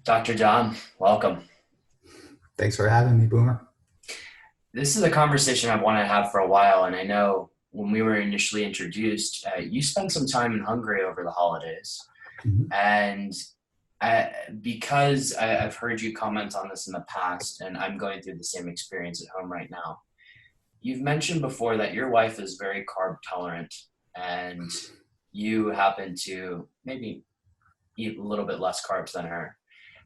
Dr. Dom, welcome. Thanks for having me, Boomer. This is a conversation I've wanted to have for a while, and I know when we were initially introduced, you spent some time in Hungary over the holidays. Mhm. And because I've heard you comment on this in the past, and I'm going through the same experience at home right now, you've mentioned before that your wife is very carb tolerant, and you happen to maybe eat a little bit less carbs than her.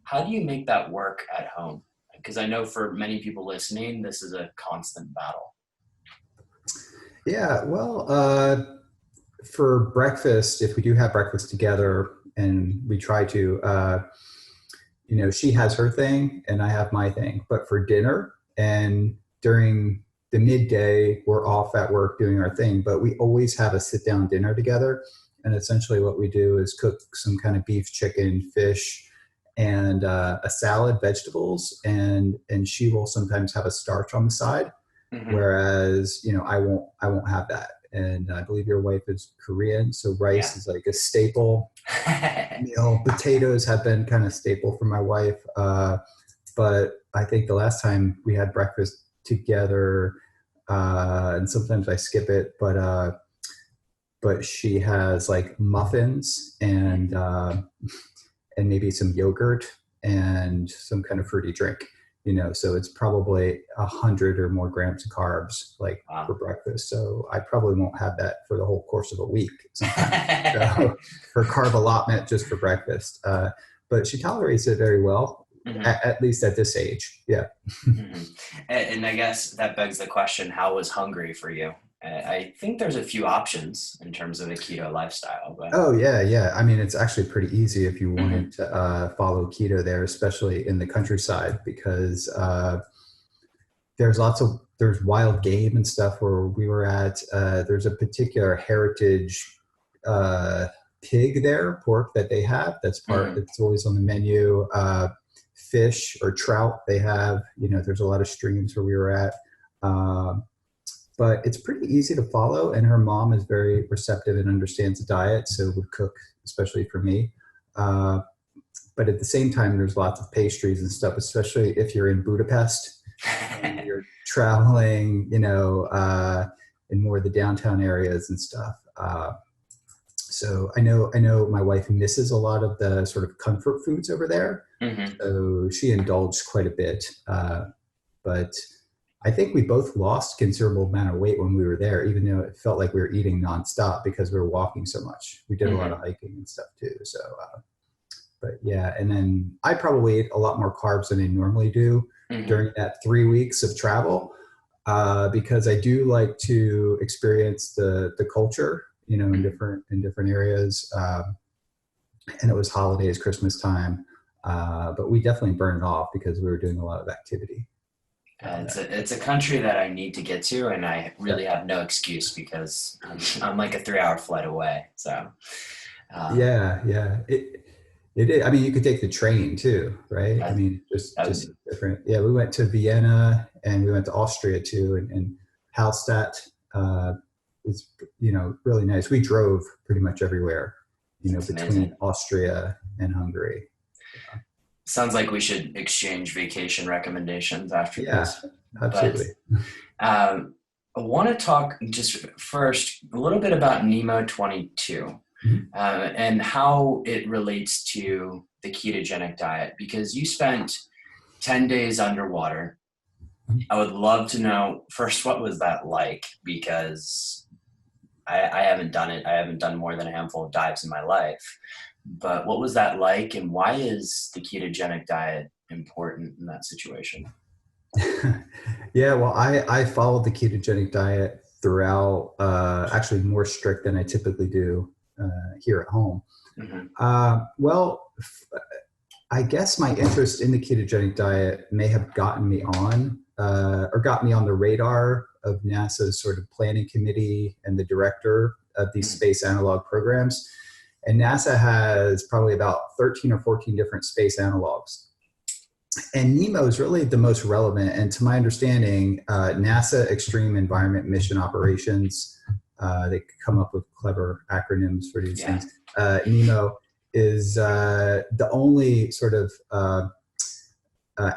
How do you make that work at home? Because I know for many people listening, this is a constant battle. Yeah, well, for breakfast, if we do have breakfast together and we try to, she has her thing and I have my thing. But for dinner and during the midday, we're off at work doing our thing, but we always have a sit down dinner together. And essentially what we do is cook some kind of beef, chicken, fish, and a salad, vegetables, and she will sometimes have a starch on the side, Hmm. whereas I won't have that. And I believe your wife is Korean, so Yeah. rice is like a staple meal. Potatoes have been kind of staple for my wife, but I think the last time we had breakfast together, and sometimes I skip it, but she has like muffins and maybe some yogurt and some kind of fruity drink, so it's probably 100 or more grams of carbs like for Wow. breakfast. So I probably won't have that for the whole course of a week sometimes. So her carb allotment just for breakfast. But she tolerates it very well, Hmm. at least at this age. Yeah. Hmm. And I guess that begs the question, how was Hungary for you? I think there's a few options in terms of a keto lifestyle, but Oh yeah, yeah. I mean, it's actually pretty easy if you wanted Mhm. to follow keto there, especially in the countryside, because there's wild game and stuff where we were at. There's a particular heritage uh, pig there, pork that they have. Mhm. It's always on the menu. Fish or trout they have. There's a lot of streams where we were at. Um, but it's pretty easy to follow, and her mom is very receptive and understands the diet, so would cook especially for me. Uh, but at the same time, there's lots of pastries and stuff, especially if you're in Budapest and you're traveling, in more of the downtown areas and stuff. So I know my wife misses a lot of the sort of comfort foods over there. Mhm. So she indulged quite a bit. But I think we both lost considerable amount of weight when we were there, even though it felt like we were eating nonstop because we were walking so much. We did a lot of Mhm. hiking and stuff too. So, but yeah, and then I probably ate a lot more carbs than I normally do Mhm. during that 3 weeks of travel, because I do like to experience the culture, in Mhm. different areas. And it was holidays, Christmas time, but we definitely burned it off because we were doing a lot of activity down It's there. a country that I need to get to, and I really have no excuse because I'm like a 3 hour flight away. So, uh, Yeah, yeah. It is. I mean, you could take the train too, right? I that, mean, just that would just be different. Yeah, we went to Vienna and we went to Austria too, and Hallstatt is really nice. We drove pretty much everywhere, it's between amazing. Austria and Hungary. Sounds like we should exchange vacation recommendations after Yeah, this. But absolutely. um, I want to talk just first a little bit about Nemo 22 Mhm. and how it relates to the ketogenic diet because you spent 10 days underwater. I would love to know first, what was that like? Because I haven't done it. I haven't done more than a handful of dives in my life. But what was that like, and why is the ketogenic diet important in that situation? Yeah, well, I followed the ketogenic diet throughout, actually more strict than I typically do here at home. Hmm. Well, I guess my interest in the ketogenic diet may have gotten me on, or got me on the radar of NASA's sort of planning committee and the director of these Hmm. space analog programs. And NASA has probably about 13 or 14 different space analogs. And NEMO is really the most relevant. And to my understanding, NASA Extreme Environment Mission Operations, they come up with clever acronyms for these Yeah. things. NEMO is the only sort of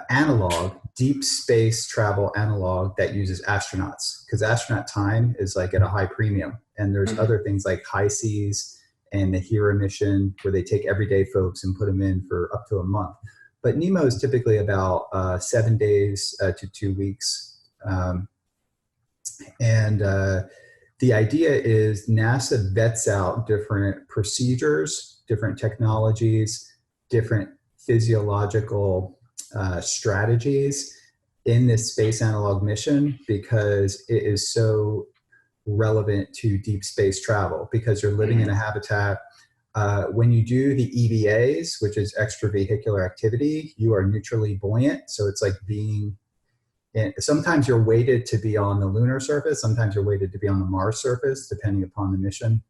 analog, deep space travel analog that uses astronauts, because astronaut time is like at a high premium. And there's other things like high seas and the Adhere mission, where they take everyday folks and put them in for up to a month. But NEMO is typically about 7 days to 2 weeks. The idea is NASA vets out different procedures, different technologies, different physiological strategies in this space analog mission, because it is so relevant to deep space travel, because you're living in a habitat. When you do the EVAs, which is extravehicular activity, you are neutrally buoyant. So it's like being in, sometimes you're weighted to be on the lunar surface, sometimes you're weighted to be on the Mars surface, depending upon the mission.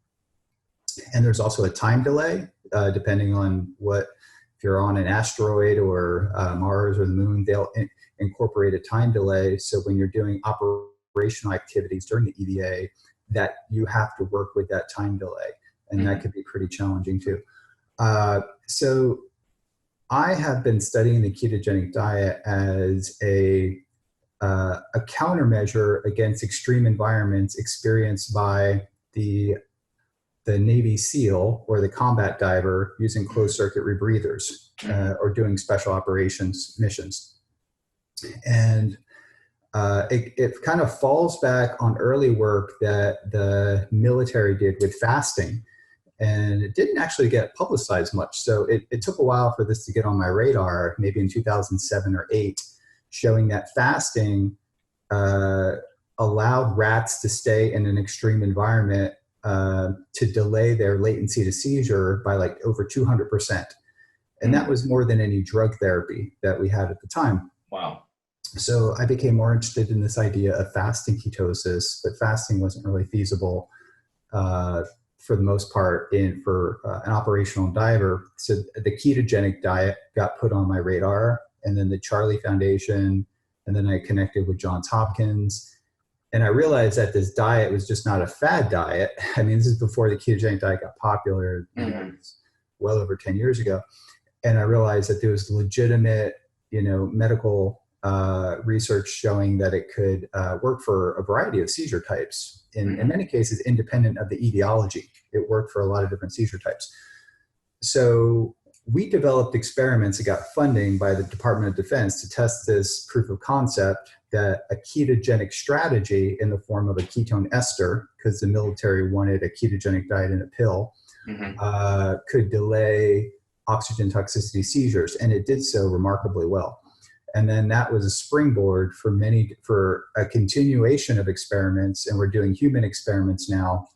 And there's also a time delay, depending on if you're on an asteroid or Mars or the moon, they'll incorporate a time delay. So when you're doing operational activities during the EVA, that you have to work with that time delay. And that could be pretty challenging too. So I have been studying the ketogenic diet as a countermeasure against extreme environments experienced by the Navy SEAL or the combat diver using closed circuit rebreathers or doing special operations missions. And it kind of falls back on early work that the military did with fasting. And it didn't actually get publicized much. So it took a while for this to get on my radar, maybe in 2007 or 8, showing that fasting allowed rats to stay in an extreme environment to delay their latency to seizure by like over 200%. And that was more than any drug therapy that we had at the time. Wow. So I became more interested in this idea of fasting ketosis, but fasting wasn't really feasible for the most part for an operational diver. So the ketogenic diet got put on my radar, and then the Charlie Foundation, and then I connected with Johns Hopkins. And I realized that this diet was just not a fad diet. I mean, this is before the ketogenic diet got popular, well over 10 years ago. And I realized that there was legitimate, medical research showing that it could work for a variety of seizure types. In many cases, independent of the etiology. It worked for a lot of different seizure types. So we developed experiments that got funding by the Department of Defense to test this proof of concept that a ketogenic strategy in the form of a ketone ester, because the military wanted a ketogenic diet in a pill, could delay oxygen toxicity seizures. And it did so remarkably well. And then that was a springboard for a continuation of experiments. And we're doing human experiments now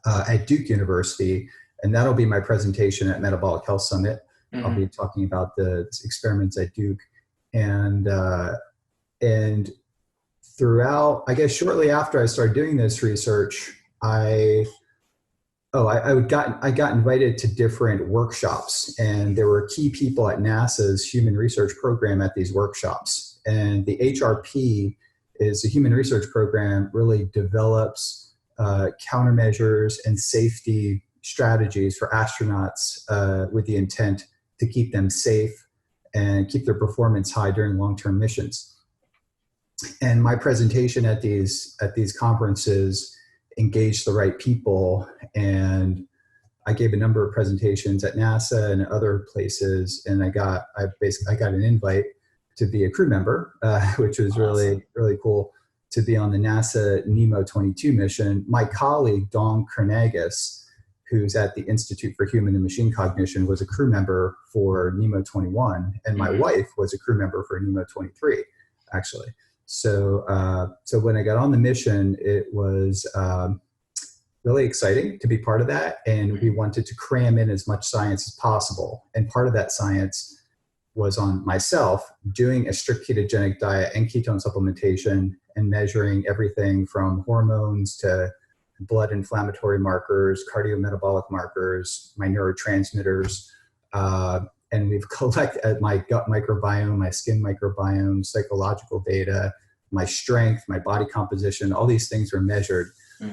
at Duke University. And that'll be my presentation at Metabolic Health Summit. I'll be talking about the experiments at Duke. And throughout, I guess shortly after I started doing this research, I got invited to different workshops, and there were key people at NASA's Human Research Program at these workshops. And the HRP is a human research program, really develops countermeasures and safety strategies for astronauts with the intent to keep them safe and keep their performance high during long-term missions. And my presentation at these conferences engaged the right people, and I gave a number of presentations at NASA and other places, and I got an invite to be a crew member, which was really, really cool to be on the NASA NEMO 22 mission. My colleague, Dawn Kernagis, who's at the Institute for Human and Machine Cognition, was a crew member for NEMO 21, and my wife was a crew member for NEMO 23, actually. So when I got on the mission, it was really exciting to be part of that. And we wanted to cram in as much science as possible. And part of that science was on myself doing a strict ketogenic diet and ketone supplementation and measuring everything from hormones to blood inflammatory markers, cardiometabolic markers, my neurotransmitters. And we've collected my gut microbiome, my skin microbiome, psychological data, my strength, my body composition. All these things were measured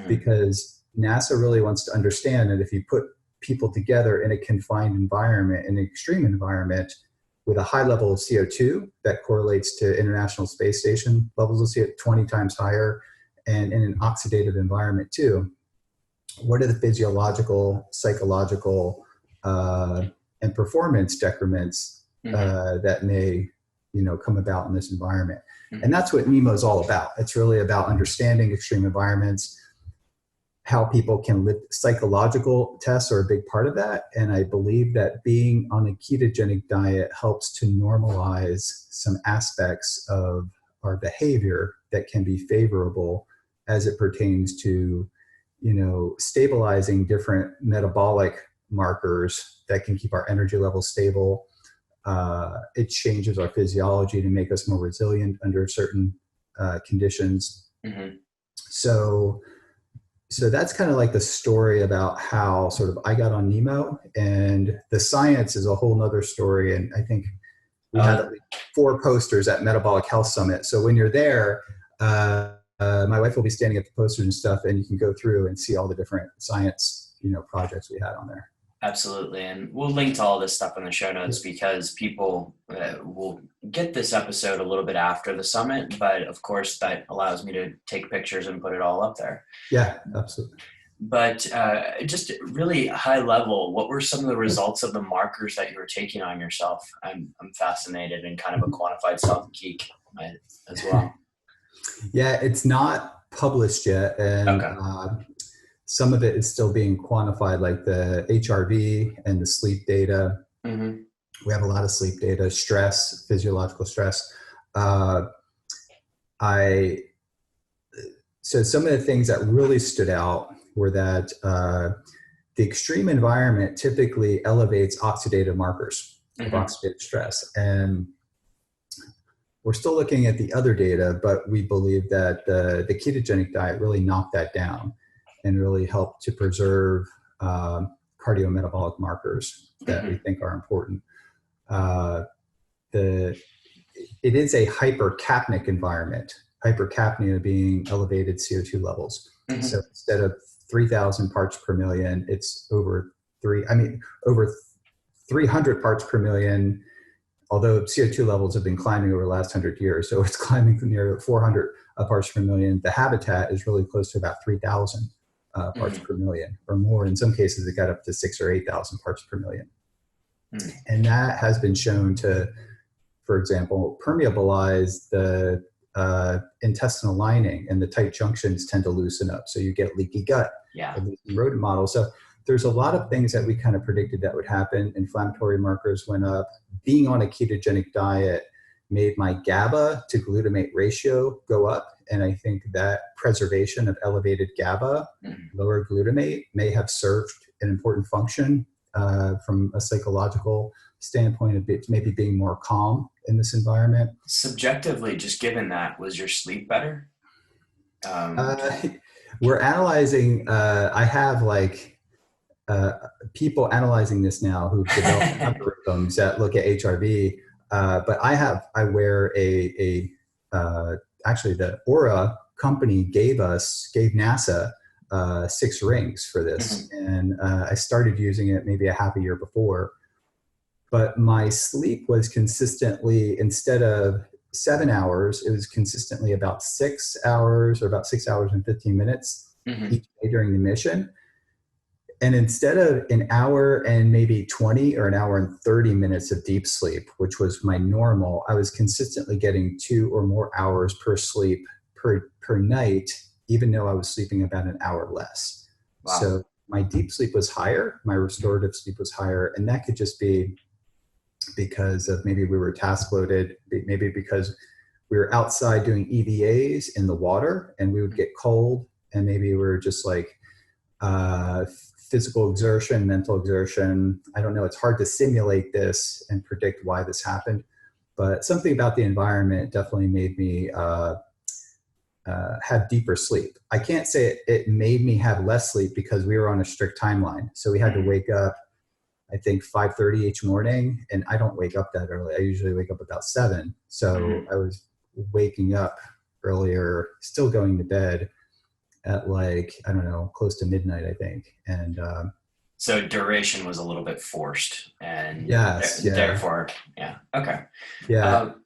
because NASA really wants to understand that if you put people together in a confined environment, in an extreme environment, with a high level of CO2 that correlates to International Space Station levels of CO2 20 times higher, and in an oxidative environment too. What are the physiological, psychological, and performance decrements that may, come about in this environment? And that's what NEMO is all about. It's really about understanding extreme environments, how people can live. Psychological tests are a big part of that. And I believe that being on a ketogenic diet helps to normalize some aspects of our behavior that can be favorable as it pertains to, stabilizing different metabolic markers that can keep our energy levels stable. It changes our physiology to make us more resilient under certain conditions. So that's kind of like the story about how sort of I got on NEMO, and the science is a whole nother story. And I think we had at least 4 posters at Metabolic Health Summit. So when you're there, my wife will be standing at the posters and stuff, and you can go through and see all the different science, projects we had on there. Absolutely. And we'll link to all this stuff in the show notes because people will get this episode a little bit after the summit. But of course, that allows me to take pictures and put it all up there. Yeah, absolutely. But just really high level, what were some of the results of the markers that you were taking on yourself? I'm fascinated in kind of a quantified self-geek as well. Yeah, it's not published yet. And some of it is still being quantified, like the HRV and the sleep data. We have a lot of sleep data, stress, physiological stress. So some of the things that really stood out were that the extreme environment typically elevates oxidative markers of oxidative stress. And we're still looking at the other data, but we believe that the ketogenic diet really knocked that down and really helped to preserve cardiometabolic markers that we think are important. It is a hypercapnic environment, hypercapnia being elevated CO2 levels. So instead of 3,000 parts per million, it's over 300 parts per million, although CO2 levels have been climbing over the last 100 years. So it's climbing from near 400 parts per million. The habitat is really close to about 3,000 parts per million or more. In some cases, it got up to 6,000 or 8,000 parts per million. And that has been shown to, for example, permeabilize the intestinal lining, and the tight junctions tend to loosen up. So you get leaky gut, rodent models. So there's a lot of things that we kind of predicted that would happen. Inflammatory markers went up. Being on a ketogenic diet made my GABA to glutamate ratio go up. And I think that preservation of elevated GABA, lower glutamate, may have served an important function from a psychological standpoint of maybe being more calm in this environment. Subjectively, just given that, was your sleep better? We're analyzing, I have people analyzing this now who've developed algorithms that look at HRV, but I wear actually the Aura company gave NASA 6 rings for this. And I started using it maybe a half a year before. But my sleep was consistently, instead of 7 hours, it was consistently about 6 hours, or about 6 hours and 15 minutes each day during the mission. And instead of an hour and maybe 20 or an hour and 30 minutes of deep sleep, which was my normal, I was consistently getting 2 or more hours per sleep per night, even though I was sleeping about an hour less. Wow. So my deep sleep was higher, my restorative sleep was higher, and that could just be because of maybe we were task loaded, maybe because we were outside doing EVAs in the water and we would get cold, and maybe we were just physical exertion, mental exertion. I don't know. It's hard to simulate this and predict why this happened, but something about the environment definitely made me have deeper sleep. I can't say it made me have less sleep because we were on a strict timeline. So we had to wake up, I think 5:30 each morning, and I don't wake up that early. I usually wake up about 7. So I was waking up earlier, still going to bed at I don't know, close to midnight, I think. And So duration was a little bit forced, and Yes, yeah, therefore, yeah, okay. yeah. Um,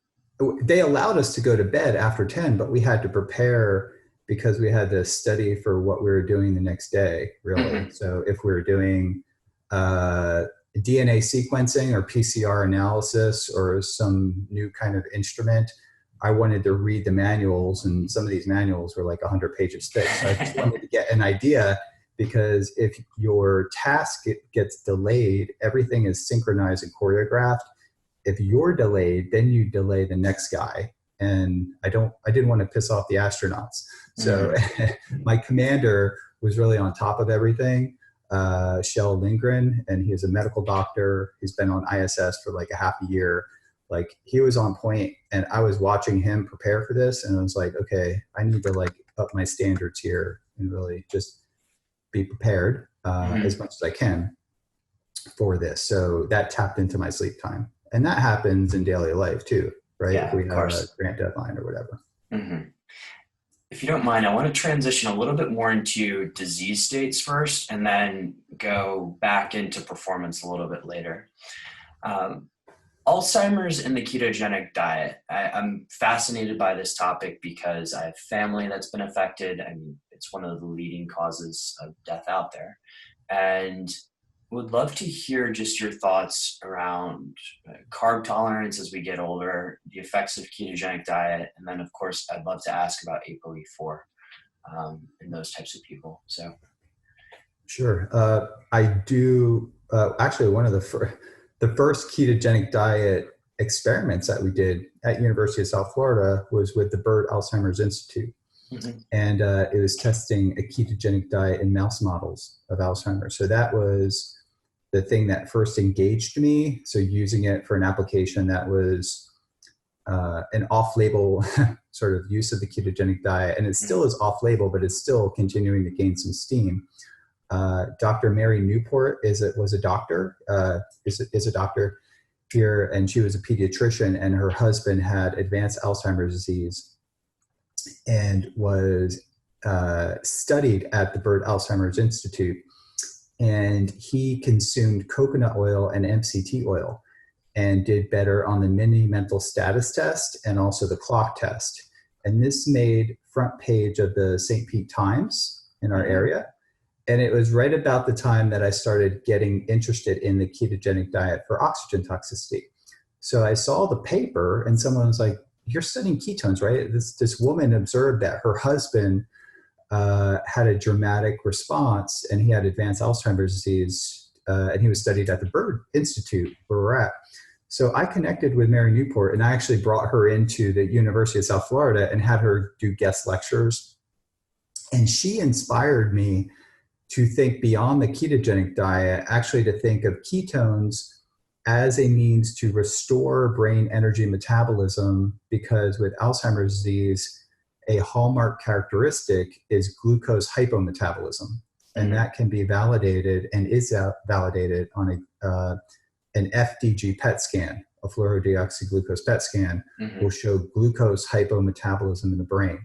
They allowed us to go to bed after 10, but we had to prepare because we had to study for what we were doing the next day, really. mhm, So if we were doing uh, DNA sequencing or PCR analysis or some new kind of instrument, I wanted to read the manuals, and some of these manuals were like 100 pages thick. So I just wanted to get an idea, because if your task gets delayed, everything is synchronized and choreographed. If you're delayed, then you delay the next guy. And I didn't want to piss off the astronauts. So mhm, my commander was really on top of everything, Shell Lindgren, and he is a medical doctor. He's been on ISS for like a half a year. Like, he was on point, and I was watching him prepare for this, and I was like, okay, I need to like up my standards here and really just be prepared as mhm. much as I can for this. So that tapped into my sleep time. And that happens in daily life too, right? If Yeah, we of have a course. grant deadline or whatever. Mhm. If you don't mind, I want to transition a little bit more into disease states first, and then go back into performance a little bit later. Um, Alzheimer's and the ketogenic diet. I'm fascinated by this topic because I have family that's been affected. I mean, it's one of the leading causes of death out there. And would love to hear just your thoughts around carb tolerance as we get older, the effects of ketogenic diet, and then, of course, I'd love to ask about ApoE4 in those types of people. So, Sure. I do. Actually, one of the first ketogenic diet experiments that we did at University of South Florida was with the Bird Alzheimer's Institute. mhm, And it was testing a ketogenic diet in mouse models of Alzheimer's. So that was the thing that first engaged me. So using it for an application that was an off-label sort of use of the ketogenic diet, and it still mhm, is off-label, but it's still continuing to gain some steam. Dr. Mary Newport was a doctor, is a doctor here, and she was a pediatrician, and her husband had advanced Alzheimer's disease and was studied at the Bird Alzheimer's Institute. And he consumed coconut oil and MCT oil and did better on the mini mental status test and also the clock test. And this made front page of the St. Pete Times in our mhm, area. And it was right about the time that I started getting interested in the ketogenic diet for oxygen toxicity. So I saw the paper, and someone was like, "You're studying ketones, right?" This woman observed that her husband had a dramatic response, and he had advanced Alzheimer's disease, and he was studied at the Bird Institute where we're at. So I connected with Mary Newport, and I actually brought her into the University of South Florida and had her do guest lectures. And she inspired me to think beyond the ketogenic diet, actually to think of ketones as a means to restore brain energy metabolism, because with Alzheimer's disease, a hallmark characteristic is glucose hypometabolism. And mhm, that can be validated and is validated on an FDG PET scan. A fluorodeoxyglucose PET scan will mhm, show glucose hypometabolism in the brain.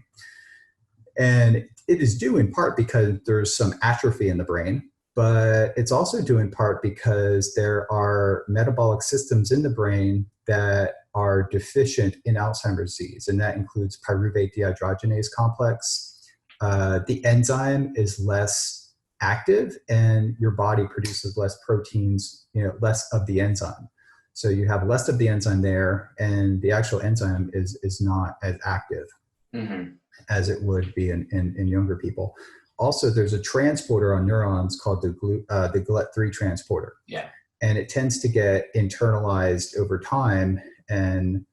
And it is due in part because there's some atrophy in the brain, but it's also due in part because there are metabolic systems in the brain that are deficient in Alzheimer's disease, and that includes pyruvate dehydrogenase complex. The enzyme is less active, and your body produces less proteins, less of the enzyme. So you have less of the enzyme there, and the actual enzyme is not as active mhm. as it would be in younger people. Also, there's a transporter on neurons called the GLUT3 transporter, Yeah. and it tends to get internalized over time, and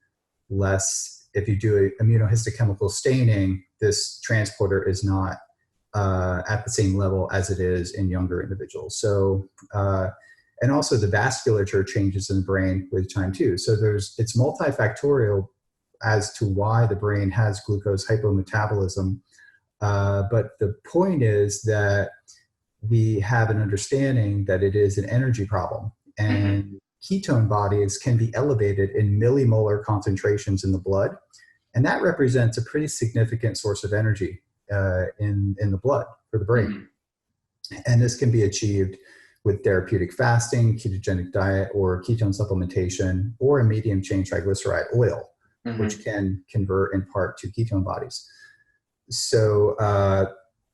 less if you do immunohistochemical staining, this transporter is not at the same level as it is in younger individuals. So, and also the vasculature changes in the brain with time too. So it's multifactorial as to why the brain has glucose hypometabolism. But the point is that we have an understanding that it is an energy problem. Mhm, And ketone bodies can be elevated in millimolar concentrations in the blood. And that represents a pretty significant source of energy in the blood for the brain. mhm, And this can be achieved with therapeutic fasting, ketogenic diet, or ketone supplementation, or a medium chain triglyceride oil, which can convert in part to ketone bodies. So,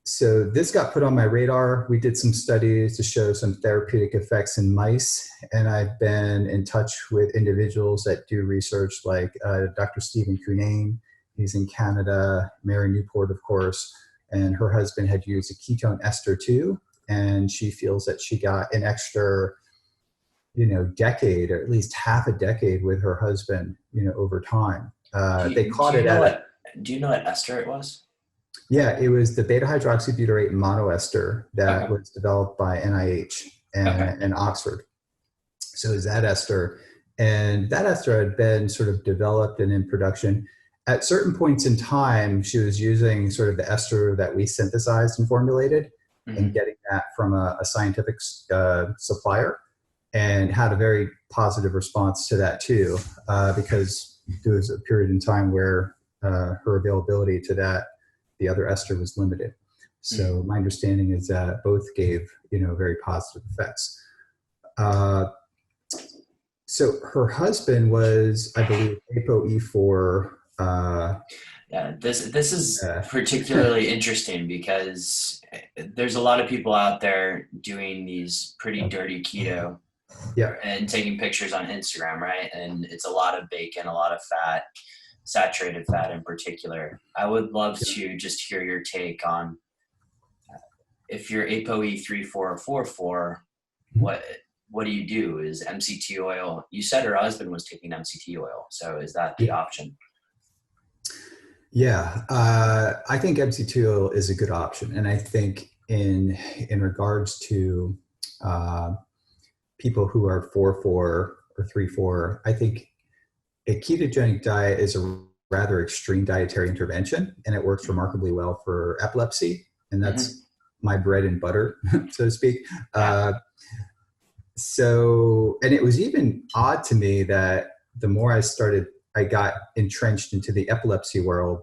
so this got put on my radar. We did some studies to show some therapeutic effects in mice, and I've been in touch with individuals that do research, like Dr. Stephen Cunnane. He's in Canada. Mary Newport, of course, and her husband had used a ketone ester too, and she feels that she got an extra, decade, or at least half a decade with her husband, over time. They caught it at. Do you know what ester it was? Yeah, it was the beta hydroxybutyrate monoester that Okay. was developed by NIH and Oxford. So is that ester, and that ester had been sort of developed and in production. At certain points in time, she was using sort of the ester that we synthesized and formulated, and getting that from a scientific supplier, and had a very positive response to that too, because there was a period in time where her availability to the other ester was limited. So my understanding is that both gave, very positive effects. So her husband was, I believe, ApoE4. Yeah, this is particularly interesting because there's a lot of people out there doing these pretty dirty keto and taking pictures on Instagram, right? And it's a lot of bacon, a lot of fat, saturated fat in particular. I would love to just hear your take on if you're ApoE3444, what do you do? Is MCT oil? You said her husband was taking MCT oil, so is that the option? Yeah, I think MCT oil is a good option, and I think in regards to people who are 4-4 or 3-4, I think a ketogenic diet is a rather extreme dietary intervention, and it works remarkably well for epilepsy, and that's my bread and butter, so to speak. So, and it was even odd to me that the more I got entrenched into the epilepsy world,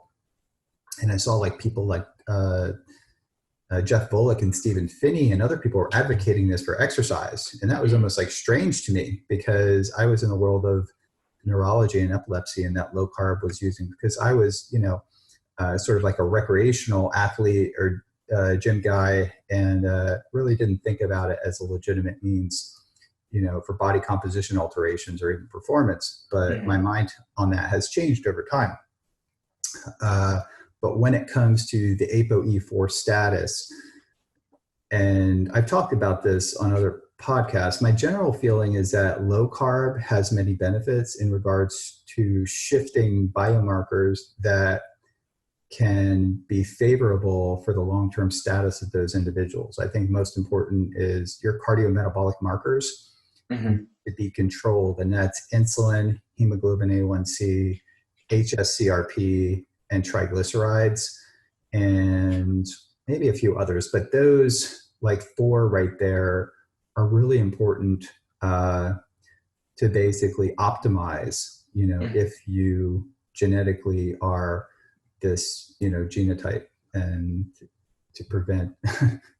and I saw like people like Jeff Volek and Stephen Finney and other people were advocating this for exercise. And that was almost like strange to me, because I was in the world of neurology and epilepsy, and that low carb was using, because I was, sort of like a recreational athlete or gym guy, and really didn't think about it as a legitimate means, for body composition alterations or even performance. But my mind on that has changed over time. But when it comes to the ApoE4 status, and I've talked about this on other podcasts, my general feeling is that low carb has many benefits in regards to shifting biomarkers that can be favorable for the long-term status of those individuals. I think most important is your cardiometabolic markers to be controlled, and that's insulin, hemoglobin A1C, HSCRP, and triglycerides, and maybe a few others. But those like 4 right there are really important to basically optimize, if you genetically are this, genotype, and to prevent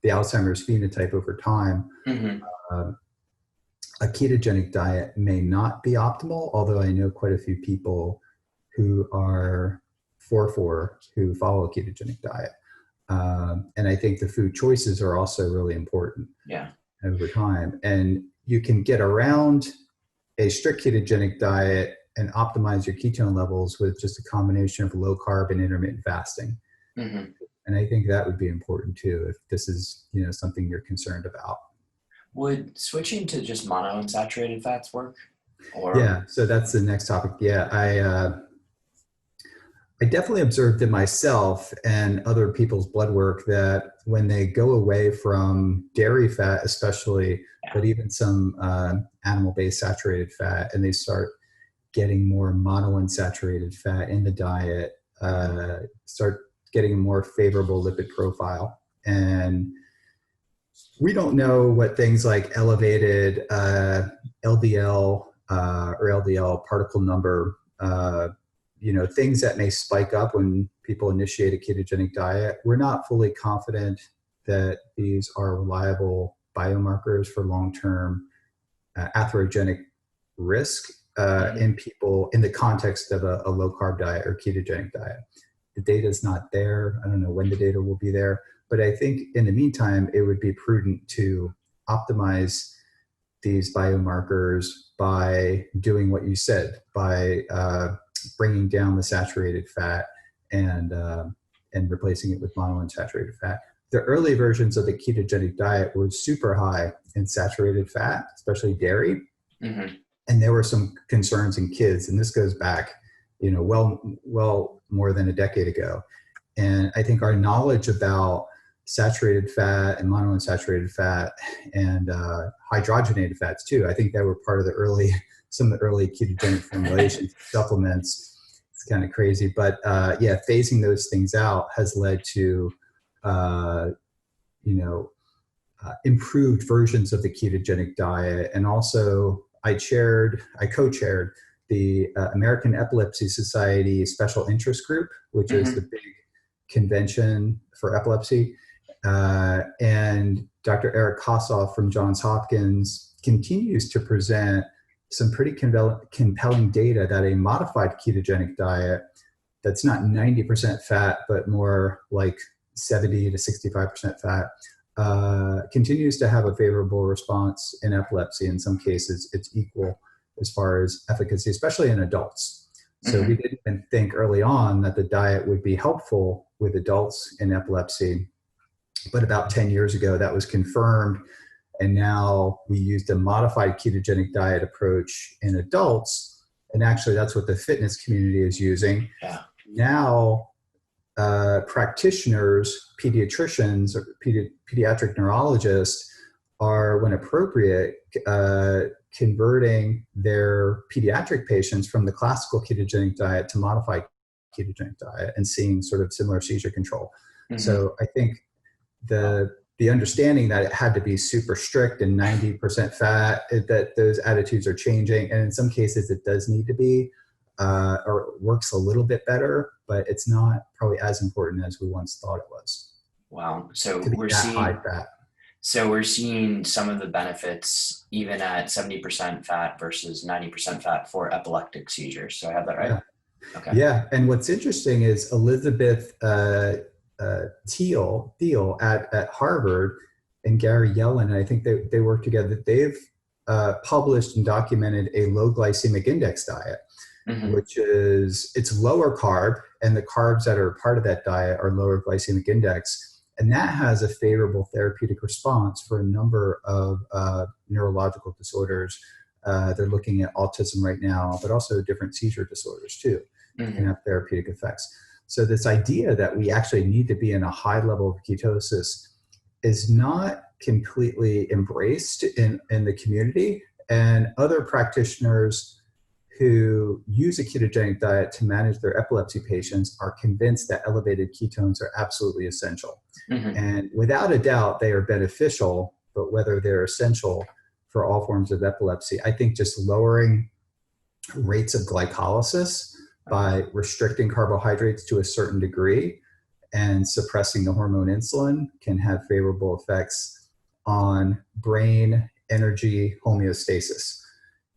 the Alzheimer's phenotype over time. A ketogenic diet may not be optimal, although I know quite a few people who are 4-4 who follow a ketogenic diet. And I think the food choices are also really important over time. And you can get around a strict ketogenic diet and optimize your ketone levels with just a combination of low carb and intermittent fasting. And I think that would be important too, if this is, something you're concerned about. Would switching to just monounsaturated fats work? Or? Yeah, so that's the next topic. Yeah, I definitely observed in myself and other people's blood work that when they go away from dairy fat, especially, but even some animal-based saturated fat, and they start getting more monounsaturated fat in the diet, start getting a more favorable lipid profile. And we don't know what things like elevated LDL or LDL particle number, things that may spike up when people initiate a ketogenic diet. We're not fully confident that these are reliable biomarkers for long-term atherogenic risk in people in the context of a low-carb diet or ketogenic diet. The data is not there. I don't know when the data will be there, but I think in the meantime, it would be prudent to optimize these biomarkers by doing what you said, by bringing down the saturated fat and replacing it with monounsaturated fat. The early versions of the ketogenic diet were super high in saturated fat, especially dairy. Mm-hmm. And there were some concerns in kids, and this goes back, well more than a decade ago. And I think our knowledge about saturated fat and monounsaturated fat and hydrogenated fats too, I think that were part of some of the early ketogenic formulations, supplements. It's kind of crazy, but phasing those things out has led to improved versions of the ketogenic diet. And also I co-chaired the American Epilepsy Society Special Interest Group, which is the big convention for epilepsy. And Dr. Eric Kossoff from Johns Hopkins continues to present some pretty compelling data that a modified ketogenic diet that's not 90% fat, but more like 70 to 65% fat, continues to have a favorable response in epilepsy. In some cases, it's equal as far as efficacy, especially in adults. So we didn't even think early on that the diet would be helpful with adults in epilepsy. But about 10 years ago, that was confirmed. And now we used a modified ketogenic diet approach in adults. And actually, that's what the fitness community is using. Yeah. Now, practitioners, pediatricians, or pediatric neurologists are, when appropriate, converting their pediatric patients from the classical ketogenic diet to modified ketogenic diet and seeing sort of similar seizure control. Mm-hmm. So I think the understanding that it had to be super strict and 90% fat, that those attitudes are changing. And in some cases it does need to be, or works a little bit better, but it's not probably as important as we once thought it was. Wow. So we're seeing some of the benefits even at 70% fat versus 90% fat for epileptic seizures. So I have that right? Yeah. Okay. Yeah. And what's interesting is Elizabeth Thiel at Harvard and Gary Yellen, I think they work together. They've published and documented a low glycemic index diet, which is, it's lower carb, and the carbs that are part of that diet are lower glycemic index. And that has a favorable therapeutic response for a number of neurological disorders. They're looking at autism right now, but also different seizure disorders too, can have therapeutic effects. So this idea that we actually need to be in a high level of ketosis is not completely embraced in the community. And other practitioners who use a ketogenic diet to manage their epilepsy patients are convinced that elevated ketones are absolutely essential. And without a doubt, they are beneficial, but whether they're essential for all forms of epilepsy, I think just lowering rates of glycolysis by restricting carbohydrates to a certain degree and suppressing the hormone insulin can have favorable effects on brain energy homeostasis.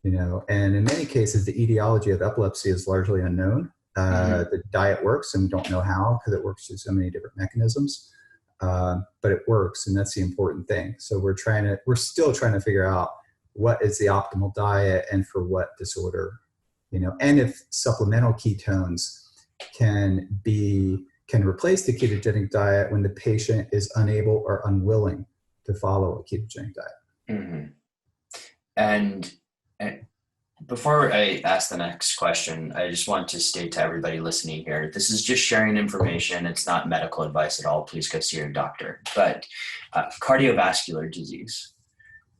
And in many cases, the etiology of epilepsy is largely unknown. The diet works, and we don't know how, because it works through so many different mechanisms. But it works, and that's the important thing. So we're still trying to figure out what is the optimal diet and for what disorder, and if supplemental ketones can replace the ketogenic diet when the patient is unable or unwilling to follow a ketogenic diet. And before I ask the next question, I just want to state to everybody listening here, this is just sharing information. It's not medical advice at all. Please go see your doctor. But cardiovascular disease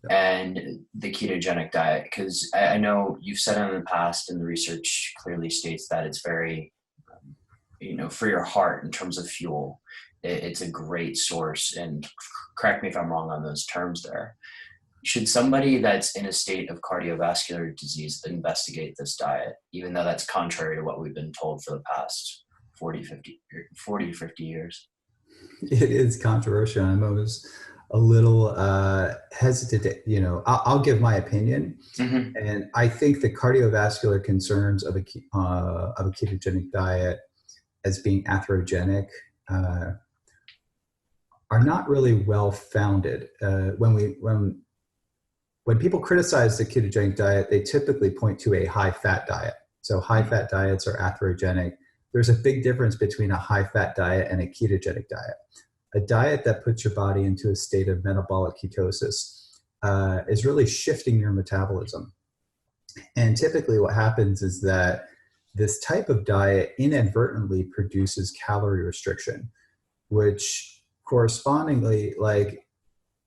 and the ketogenic diet, because I know you've said in the past, and the research clearly states that it's very, for your heart in terms of fuel, it's a great source. And correct me if I'm wrong on those terms there. Should somebody that's in a state of cardiovascular disease investigate this diet, even though that's contrary to what we've been told for the past 40 to 50 years? It is controversial. I'm always a little hesitant to, I'll give my opinion. Mm-hmm. And I think the cardiovascular concerns of a ketogenic diet as being atherogenic are not really well founded. When people criticize the ketogenic diet, they typically point to a high fat diet. So high fat diets are atherogenic. There's a big difference between a high fat diet and a ketogenic diet. A diet that puts your body into a state of metabolic ketosis is really shifting your metabolism. And typically what happens is that this type of diet inadvertently produces calorie restriction, which correspondingly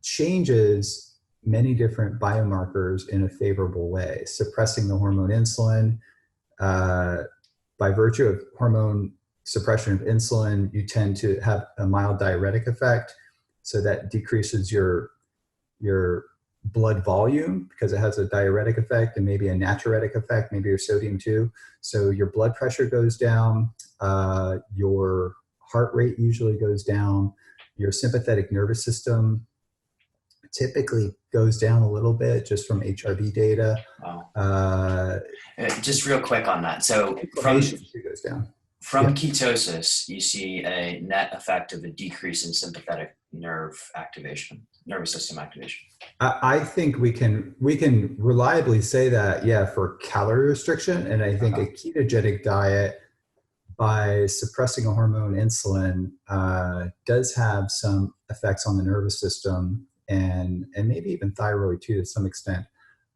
changes many different biomarkers in a favorable way, suppressing the hormone insulin. By virtue of hormone suppression of insulin, you tend to have a mild diuretic effect. So that decreases your blood volume because it has a diuretic effect and maybe a natriuretic effect, maybe your sodium too. So your blood pressure goes down, your heart rate usually goes down, your sympathetic nervous system typically goes down a little bit just from HRV data. Wow. Just real quick on that. So inflammation goes down. From ketosis, you see a net effect of a decrease in sympathetic nervous system activation. I think we can reliably say that, yeah, for calorie restriction. And I think a ketogenic diet, by suppressing a hormone insulin, does have some effects on the nervous system and maybe even thyroid too to some extent.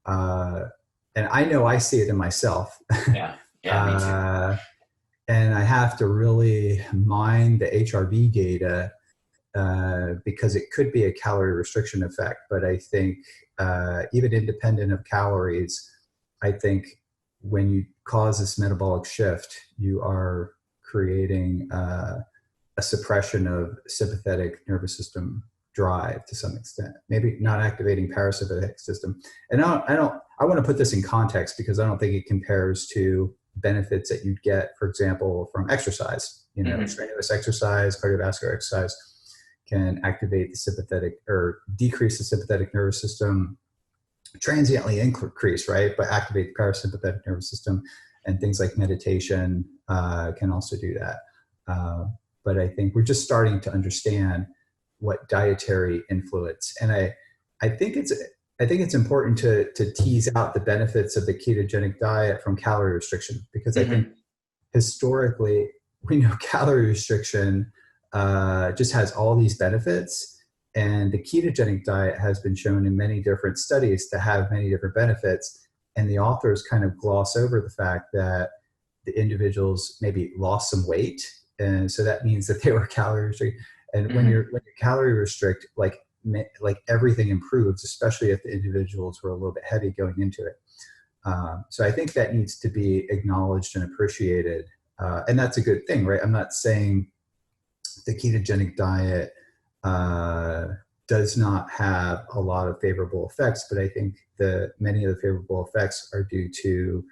And I know I see it in myself. Yeah, me too. And I have to really mine the HRV data because it could be a calorie restriction effect. But I think even independent of calories, I think when you cause this metabolic shift, you are creating a suppression of sympathetic nervous system drive to some extent, maybe not activating parasympathetic system. And I want to put this in context because I don't think it compares to benefits that you'd get, for example, from exercise. Strenuous exercise, cardiovascular exercise can activate the sympathetic or decrease the sympathetic nervous system, transiently increase, right? But activate the parasympathetic nervous system, and things like meditation can also do that. But I think we're just starting to understand what dietary influence, and I think it's important to tease out the benefits of the ketogenic diet from calorie restriction, because I think historically we know calorie restriction just has all these benefits, and the ketogenic diet has been shown in many different studies to have many different benefits, and the authors kind of gloss over the fact that the individuals maybe lost some weight, and so that means that they were calorie restricted. And when you calorie restrict, like everything improves, especially if the individuals were a little bit heavy going into it. So I think that needs to be acknowledged and appreciated. And that's a good thing, right? I'm not saying the ketogenic diet does not have a lot of favorable effects, but I think many of the favorable effects are due to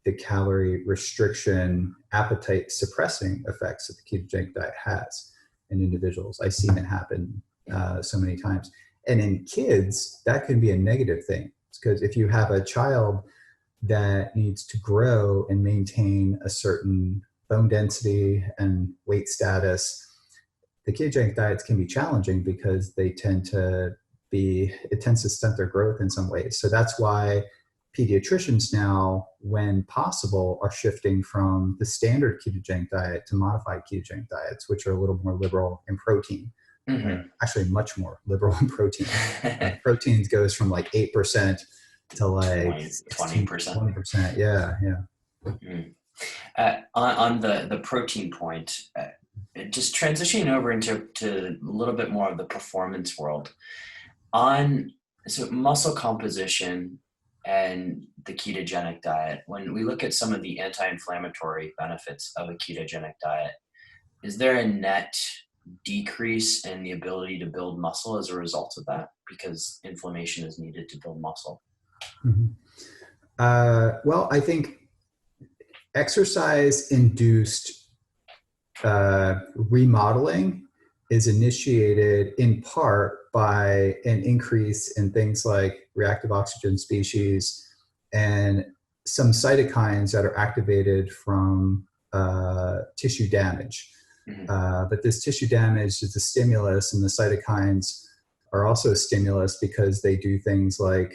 the calorie restriction, appetite suppressing effects that the ketogenic diet has in individuals. I've seen it happen so many times. And in kids, that can be a negative thing, because if you have a child that needs to grow and maintain a certain bone density and weight status, the ketogenic diets can be challenging because it tends to stunt their growth in some ways. So that's why pediatricians now, when possible, are shifting from the standard ketogenic diet to modified ketogenic diets, which are a little more liberal in protein. Actually much more liberal in protein. Proteins goes from 8% to 20%. 20%. Yeah. On the protein point, just transitioning over into a little bit more of the performance world. So muscle composition and the ketogenic diet, when we look at some of the anti-inflammatory benefits of a ketogenic diet, is there a net decrease in the ability to build muscle as a result of that, because inflammation is needed to build muscle? Well, I think exercise induced remodeling is initiated in part by an increase in things like reactive oxygen species and some cytokines that are activated from tissue damage. But this tissue damage is a stimulus, and the cytokines are also a stimulus because they do things like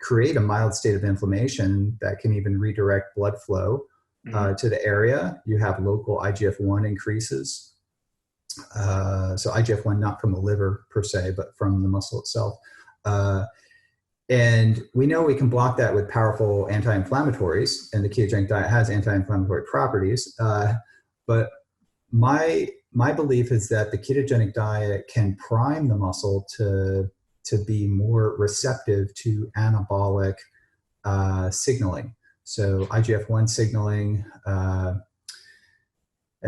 create a mild state of inflammation that can even redirect blood flow to the area. You have local IGF-1 increases. So IGF-1 not from the liver per se, but from the muscle itself. And we know we can block that with powerful anti-inflammatories, and the ketogenic diet has anti-inflammatory properties. But my belief is that the ketogenic diet can prime the muscle to be more receptive to anabolic signaling. So IGF-1 signaling, and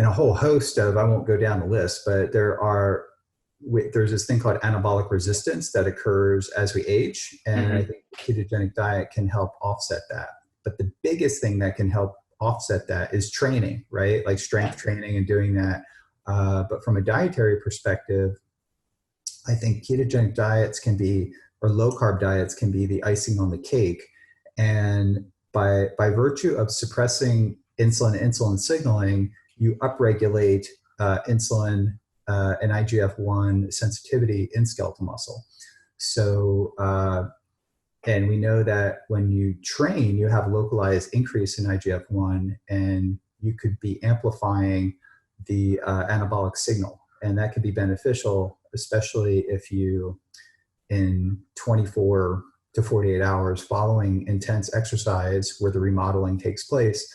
a whole host of, I won't go down the list, but there's this thing called anabolic resistance that occurs as we age. And I think the ketogenic diet can help offset that. But the biggest thing that can help offset that is training, right? Like strength training and doing that. But from a dietary perspective, I think ketogenic diets can be, or low carb diets can be the icing on the cake. And by virtue of suppressing insulin signaling, you upregulate insulin and IGF-1 sensitivity in skeletal muscle. So, and we know that when you train, you have localized increase in IGF-1, and you could be amplifying the anabolic signal. And that could be beneficial, especially if you, in 24 to 48 hours following intense exercise where the remodeling takes place.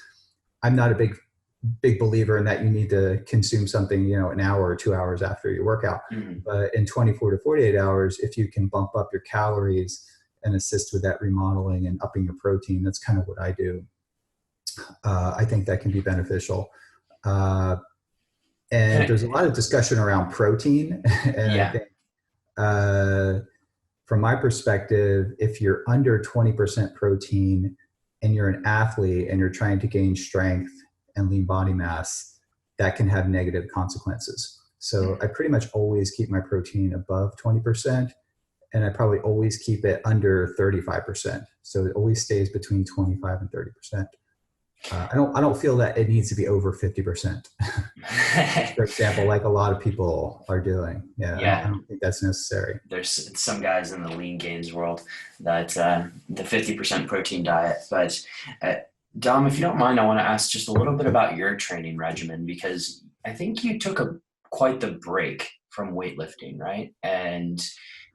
I'm not a big believer in that you need to consume something, an hour or 2 hours after your workout. But in 24 to 48 hours, if you can bump up your calories and assist with that remodeling and upping your protein, that's kind of what I do. I think that can be beneficial. And there's a lot of discussion around protein. And I think from my perspective, if you're under 20% protein and you're an athlete and you're trying to gain strength and lean body mass, that can have negative consequences. So I pretty much always keep my protein above 20%, and I probably always keep it under 35%. So it always stays between 25 and 30%. I don't feel that it needs to be over 50%. For example, like a lot of people are doing. I don't think that's necessary. There's some guys in the lean gains world that the 50% protein diet. But Dom, if you don't mind, I want to ask just a little bit about your training regimen, because I think you took quite the break from weightlifting, right? And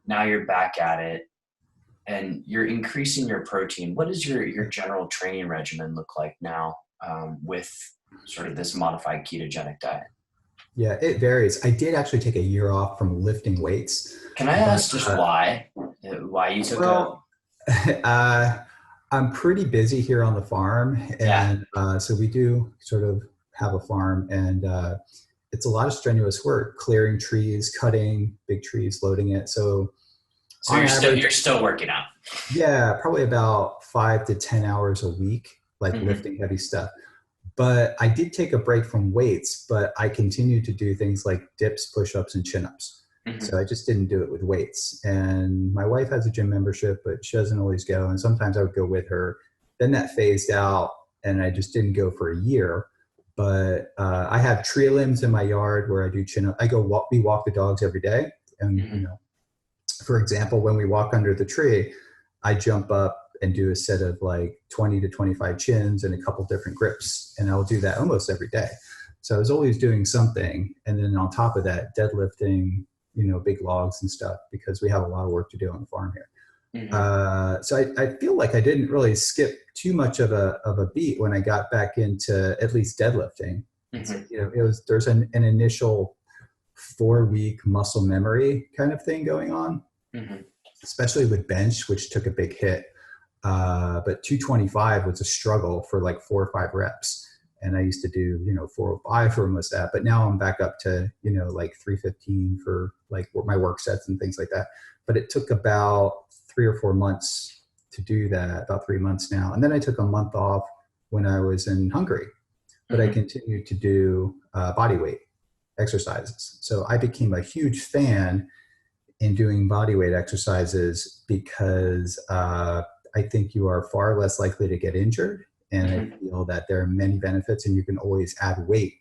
now you're back at it, and you're increasing your protein. What does your general training regimen look like now with sort of this modified ketogenic diet? Yeah, it varies. I did actually take a year off from lifting weights. Can I ask just why you took I'm pretty busy here on the farm. And so we do sort of have a farm, and it's a lot of strenuous work, clearing trees, cutting big trees, loading it. So you're still working out. Yeah, probably about 5 to 10 hours a week, like lifting heavy stuff. But I did take a break from weights, but I continued to do things like dips, push-ups, and chin-ups. So I just didn't do it with weights. And my wife has a gym membership, but she doesn't always go. And sometimes I would go with her. Then that phased out, and I just didn't go for a year. But I have tree limbs in my yard where I do chin-up. We walk the dogs every day. And, for example, when we walk under the tree, I jump up and do a set of like 20 to 25 chins and a couple different grips. And I'll do that almost every day. So I was always doing something. And then on top of that, deadlifting, big logs and stuff, because we have a lot of work to do on the farm here. So I feel like I didn't really skip too much of a beat when I got back into at least deadlifting. There's an initial 4-week muscle memory kind of thing going on, especially with bench, which took a big hit. But 225 was a struggle for like 4 or 5 reps. And I used to do, 405 for almost that. But now I'm back up to, like 315 for like my work sets and things like that. But it took about 3 or 4 months to do that, about 3 months now. And then I took a month off when I was in Hungary. But I continued to do body weight. exercises. So I became a huge fan in doing body weight exercises because I think you are far less likely to get injured. And I feel that there are many benefits, and you can always add weight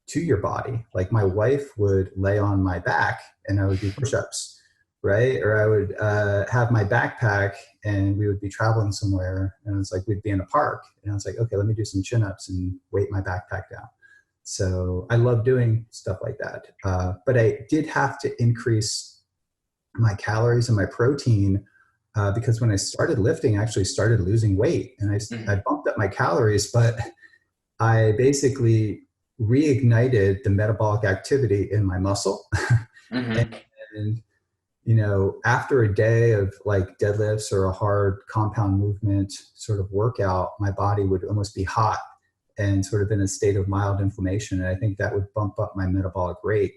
to your body. Like my wife would lay on my back and I would do push-ups, right? Or I would have my backpack and we would be traveling somewhere, and it's like we'd be in a park and I was like, okay, let me do some chin-ups and weight my backpack down. So I love doing stuff like that. But I did have to increase my calories and my protein because when I started lifting, I actually started losing weight, and I bumped up my calories, but I basically reignited the metabolic activity in my muscle. And, you know, after a day of like deadlifts or a hard compound movement sort of workout, my body would almost be hot and sort of in a state of mild inflammation. And I think that would bump up my metabolic rate.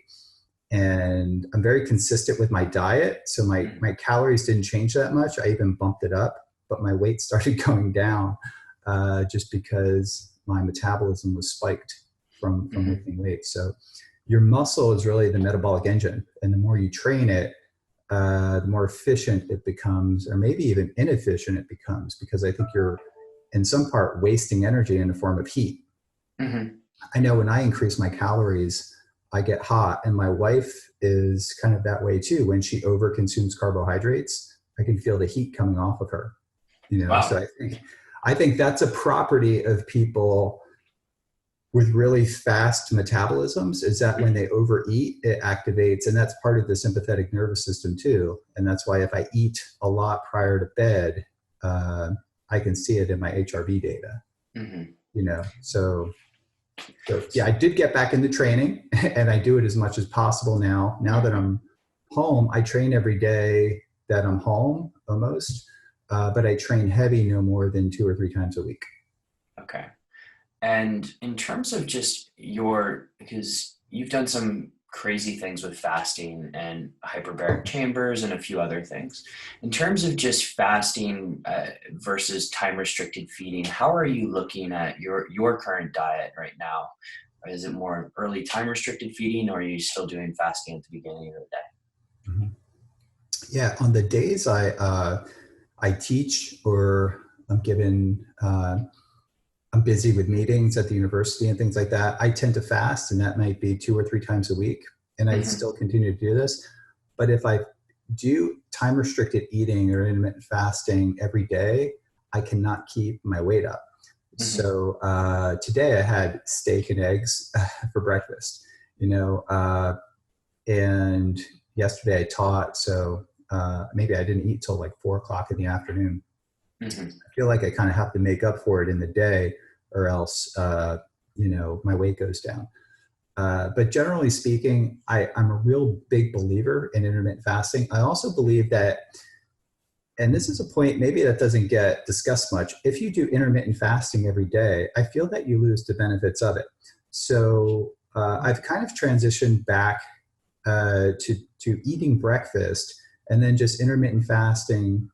And I'm very consistent with my diet. So my calories didn't change that much. I even bumped it up, but my weight started going down just because my metabolism was spiked from lifting weights. So your muscle is really the metabolic engine. And the more you train it, the more efficient it becomes, or maybe even inefficient it becomes, because I think you're in some part wasting energy in the form of heat. I know when I increase my calories, I get hot, and my wife is kind of that way too. When she overconsumes carbohydrates, I can feel the heat coming off of her, you know? Wow. So I think that's a property of people with really fast metabolisms, is that when they overeat, it activates, and that's part of the sympathetic nervous system too. And that's why if I eat a lot prior to bed, I can see it in my HRV data, you know? So yeah, I did get back into training, and I do it as much as possible now. Now that I'm home, I train every day that I'm home almost, but I train heavy no more than 2 or 3 times a week. Okay. And in terms of just because you've done some crazy things with fasting and hyperbaric chambers and a few other things. In terms of just fasting versus time-restricted feeding, how are you looking at your current diet right now? Is it more early time-restricted feeding, or are you still doing fasting at the beginning of the day? Yeah, on the days I teach or I'm given, I'm busy with meetings at the university and things like that, I tend to fast, and that might be 2 or 3 times a week. And I still continue to do this. But if I do time restricted eating or intermittent fasting every day, I cannot keep my weight up. So today I had steak and eggs for breakfast, you know, and yesterday I taught. So maybe I didn't eat till like 4 o'clock in the afternoon. I feel like I kind of have to make up for it in the day, or else, you know, my weight goes down. But generally speaking, I'm a real big believer in intermittent fasting. I also believe that, and this is a point maybe that doesn't get discussed much, if you do intermittent fasting every day, I feel that you lose the benefits of it. So I've kind of transitioned back to eating breakfast and then just intermittent fasting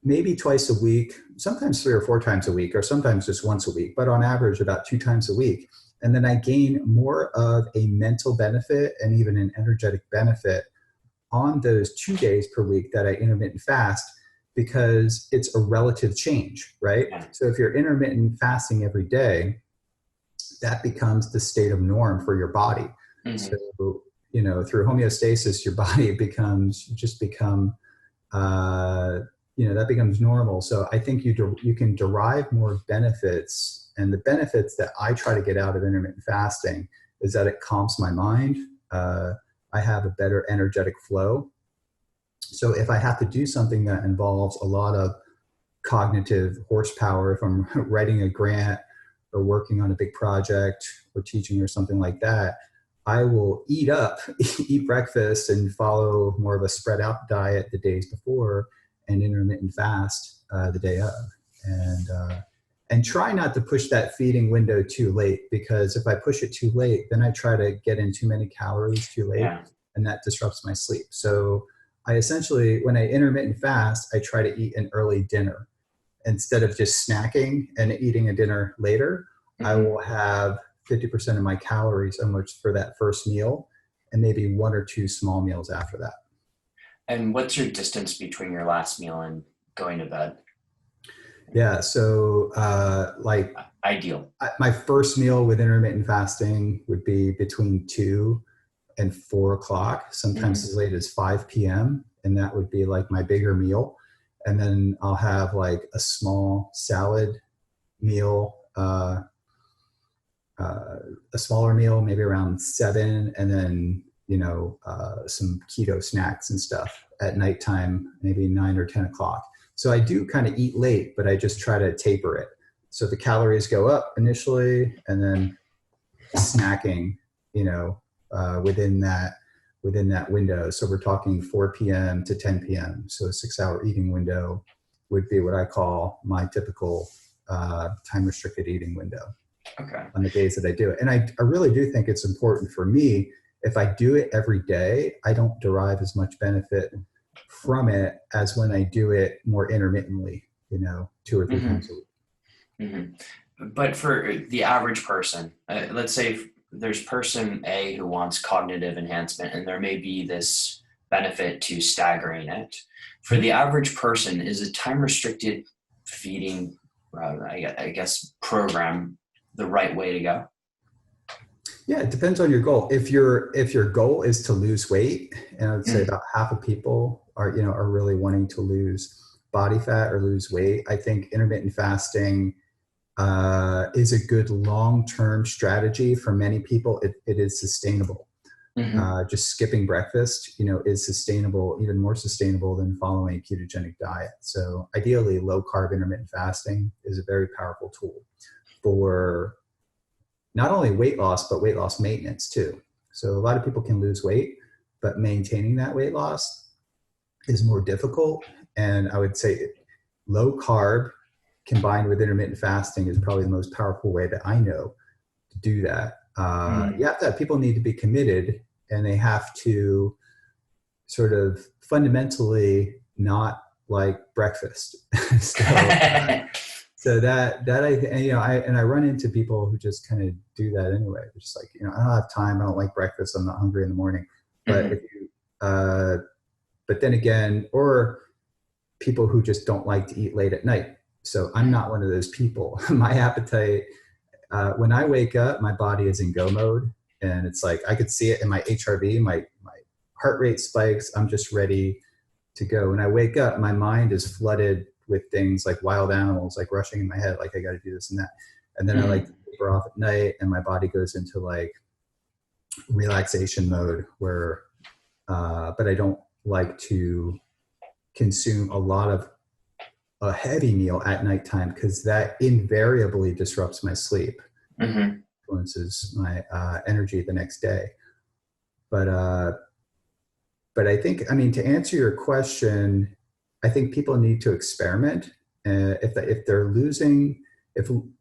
maybe twice a week, sometimes 3 or 4 times a week, or sometimes just once a week, but on average about 2 times a week. And then I gain more of a mental benefit and even an energetic benefit on those 2 days per week that I intermittent fast, because it's a relative change, right? So if you're intermittent fasting every day, that becomes the state of norm for your body. So, you know, through homeostasis, your body you know, that becomes normal. So I think you can derive more benefits, and the benefits that I try to get out of intermittent fasting is that it calms my mind. I have a better energetic flow. So if I have to do something that involves a lot of cognitive horsepower, if I'm writing a grant or working on a big project or teaching or something like that, I will eat breakfast and follow more of a spread out diet the days before, and intermittent fast the day of, and try not to push that feeding window too late, because if I push it too late, then I try to get in too many calories too late, and that disrupts my sleep. So I essentially, when I intermittent fast, I try to eat an early dinner instead of just snacking and eating a dinner later. I will have 50% of my calories almost for that first meal, and maybe 1 or 2 small meals after that. And what's your distance between your last meal and going to bed? Yeah. So like Ideal. my first meal with intermittent fasting would be between 2 and 4 o'clock, sometimes Mm-hmm. as late as 5 p.m. And that would be like my bigger meal. And then I'll have like a small salad meal, a smaller meal, maybe around 7, and then, some keto snacks and stuff at nighttime, maybe 9 or 10 o'clock. So I do kind of eat late, but I just try to taper it. So the calories go up initially, and then snacking, within that window. So we're talking 4 p.m. to 10 p.m. So a 6-hour eating window would be what I call my typical time restricted eating window. Okay. On the days that I do it. And I really do think it's important for me. If I do it every day, I don't derive as much benefit from it as when I do it more intermittently, 2 or 3 Mm-hmm. times a week. Mm-hmm. But for the average person, let's say there's person A who wants cognitive enhancement, and there may be this benefit to staggering it. For the average person, is a time restricted feeding, I guess, program the right way to go? Yeah, it depends on your goal. If your goal is to lose weight, and I would say about half of people are really wanting to lose body fat or lose weight, I think intermittent fasting is a good long-term strategy for many people. It is sustainable. Mm-hmm. Just skipping breakfast, is sustainable, even more sustainable than following a ketogenic diet. So ideally, low carb intermittent fasting is a very powerful tool for not only weight loss, but weight loss maintenance too. So a lot of people can lose weight, but maintaining that weight loss is more difficult. And I would say low carb combined with intermittent fasting is probably the most powerful way that I know to do that. You have to have, people need to be committed, and they have to sort of fundamentally not like breakfast. So that I run into people who just kind of do that anyway. They're just like, I don't have time. I don't like breakfast. I'm not hungry in the morning. But but then again, or people who just don't like to eat late at night. So I'm not one of those people. My appetite, when I wake up, my body is in go mode, and it's like I could see it in my HRV. My heart rate spikes. I'm just ready to go. When I wake up, my mind is flooded with things like wild animals, like rushing in my head, like I got to do this and that. And then I like to taper off at night, and my body goes into like relaxation mode where, but I don't like to consume a lot of a heavy meal at nighttime, because that invariably disrupts my sleep, influences my energy the next day. But I think, to answer your question, I think people need to experiment. If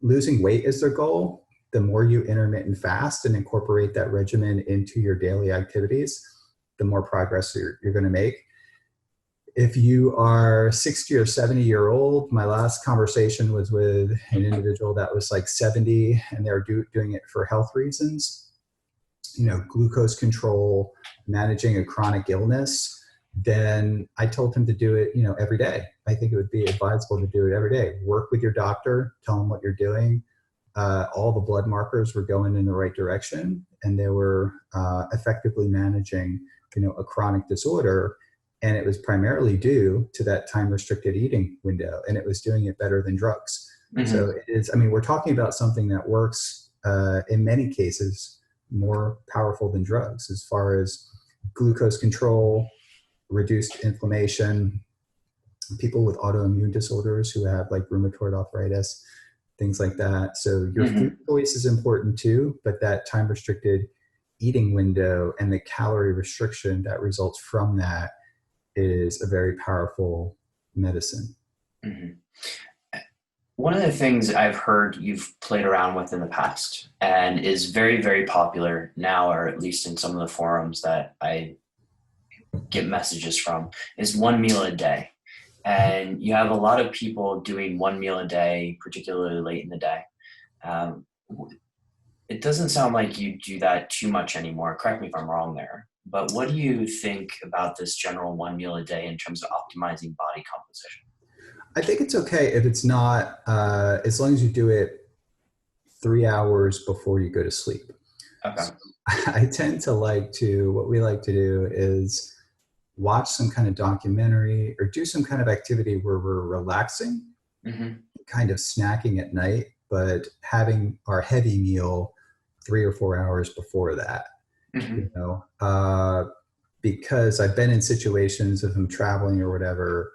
losing weight is their goal, the more you intermittent fast and incorporate that regimen into your daily activities, the more progress you're going to make. If you are 60 or 70-year-old, my last conversation was with an individual that was like 70, and they're doing it for health reasons, glucose control, managing a chronic illness. Then I told him to do it, every day. I think it would be advisable to do it every day. Work with your doctor, tell them what you're doing. All the blood markers were going in the right direction, and they were effectively managing, a chronic disorder. And it was primarily due to that time-restricted eating window, and it was doing it better than drugs. So it is, we're talking about something that works in many cases more powerful than drugs as far as glucose control, reduced inflammation, people with autoimmune disorders who have like rheumatoid arthritis, things like that. So your food choice is important too, but that time-restricted eating window and the calorie restriction that results from that is a very powerful medicine. One of the things I've heard you've played around with in the past and is very, very popular now, or at least in some of the forums that I get messages from, is 1 meal a day. And you have a lot of people doing 1 meal a day, particularly late in the day. It doesn't sound like you do that too much anymore. Correct me if I'm wrong there. But what do you think about this general one meal a day in terms of optimizing body composition? I think it's okay if it's not, as long as you do it 3 hours before you go to sleep. Okay. So I tend to what we like to do is watch some kind of documentary or do some kind of activity where we're relaxing, Mm-hmm. kind of snacking at night, but having our heavy meal 3 or 4 hours before that, Mm-hmm. because I've been in situations if I'm traveling or whatever,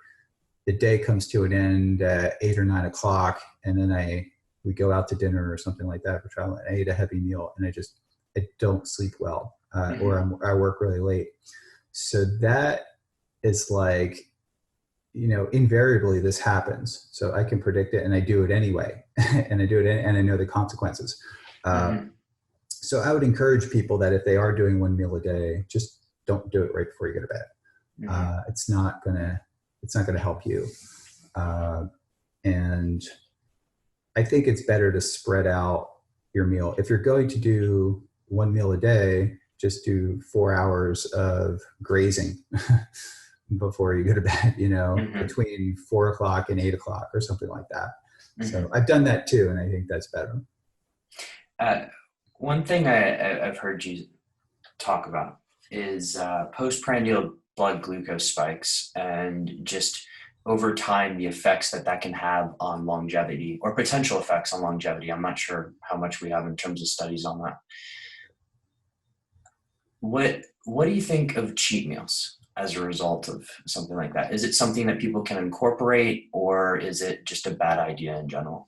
the day comes to an end at 8 or 9 o'clock, and then we go out to dinner or something like that for traveling. I ate a heavy meal, and I don't sleep well, Mm-hmm. or I work really late. So that is like, invariably this happens. So I can predict it, and I do it anyway, and and I know the consequences. Uh, Mm-hmm. so I would encourage people that if they are doing one meal a day, just don't do it right before you go to bed. Mm-hmm. It's not gonna help you. Uh, and I think it's better to spread out your meal. If you're going to do one meal a day, just do 4 hours of grazing before you go to bed, Mm-hmm. between 4 o'clock and 8 o'clock or something like that. So Mm-hmm. I've done that too, and I think that's better. Uh, One thing I've heard you talk about is postprandial blood glucose spikes and just over time the effects that can have on longevity or potential effects on longevity. I'm not sure how much we have in terms of studies on that. What do you think of cheat meals as a result of something like that? Is it something that people can incorporate, or is it just a bad idea in general?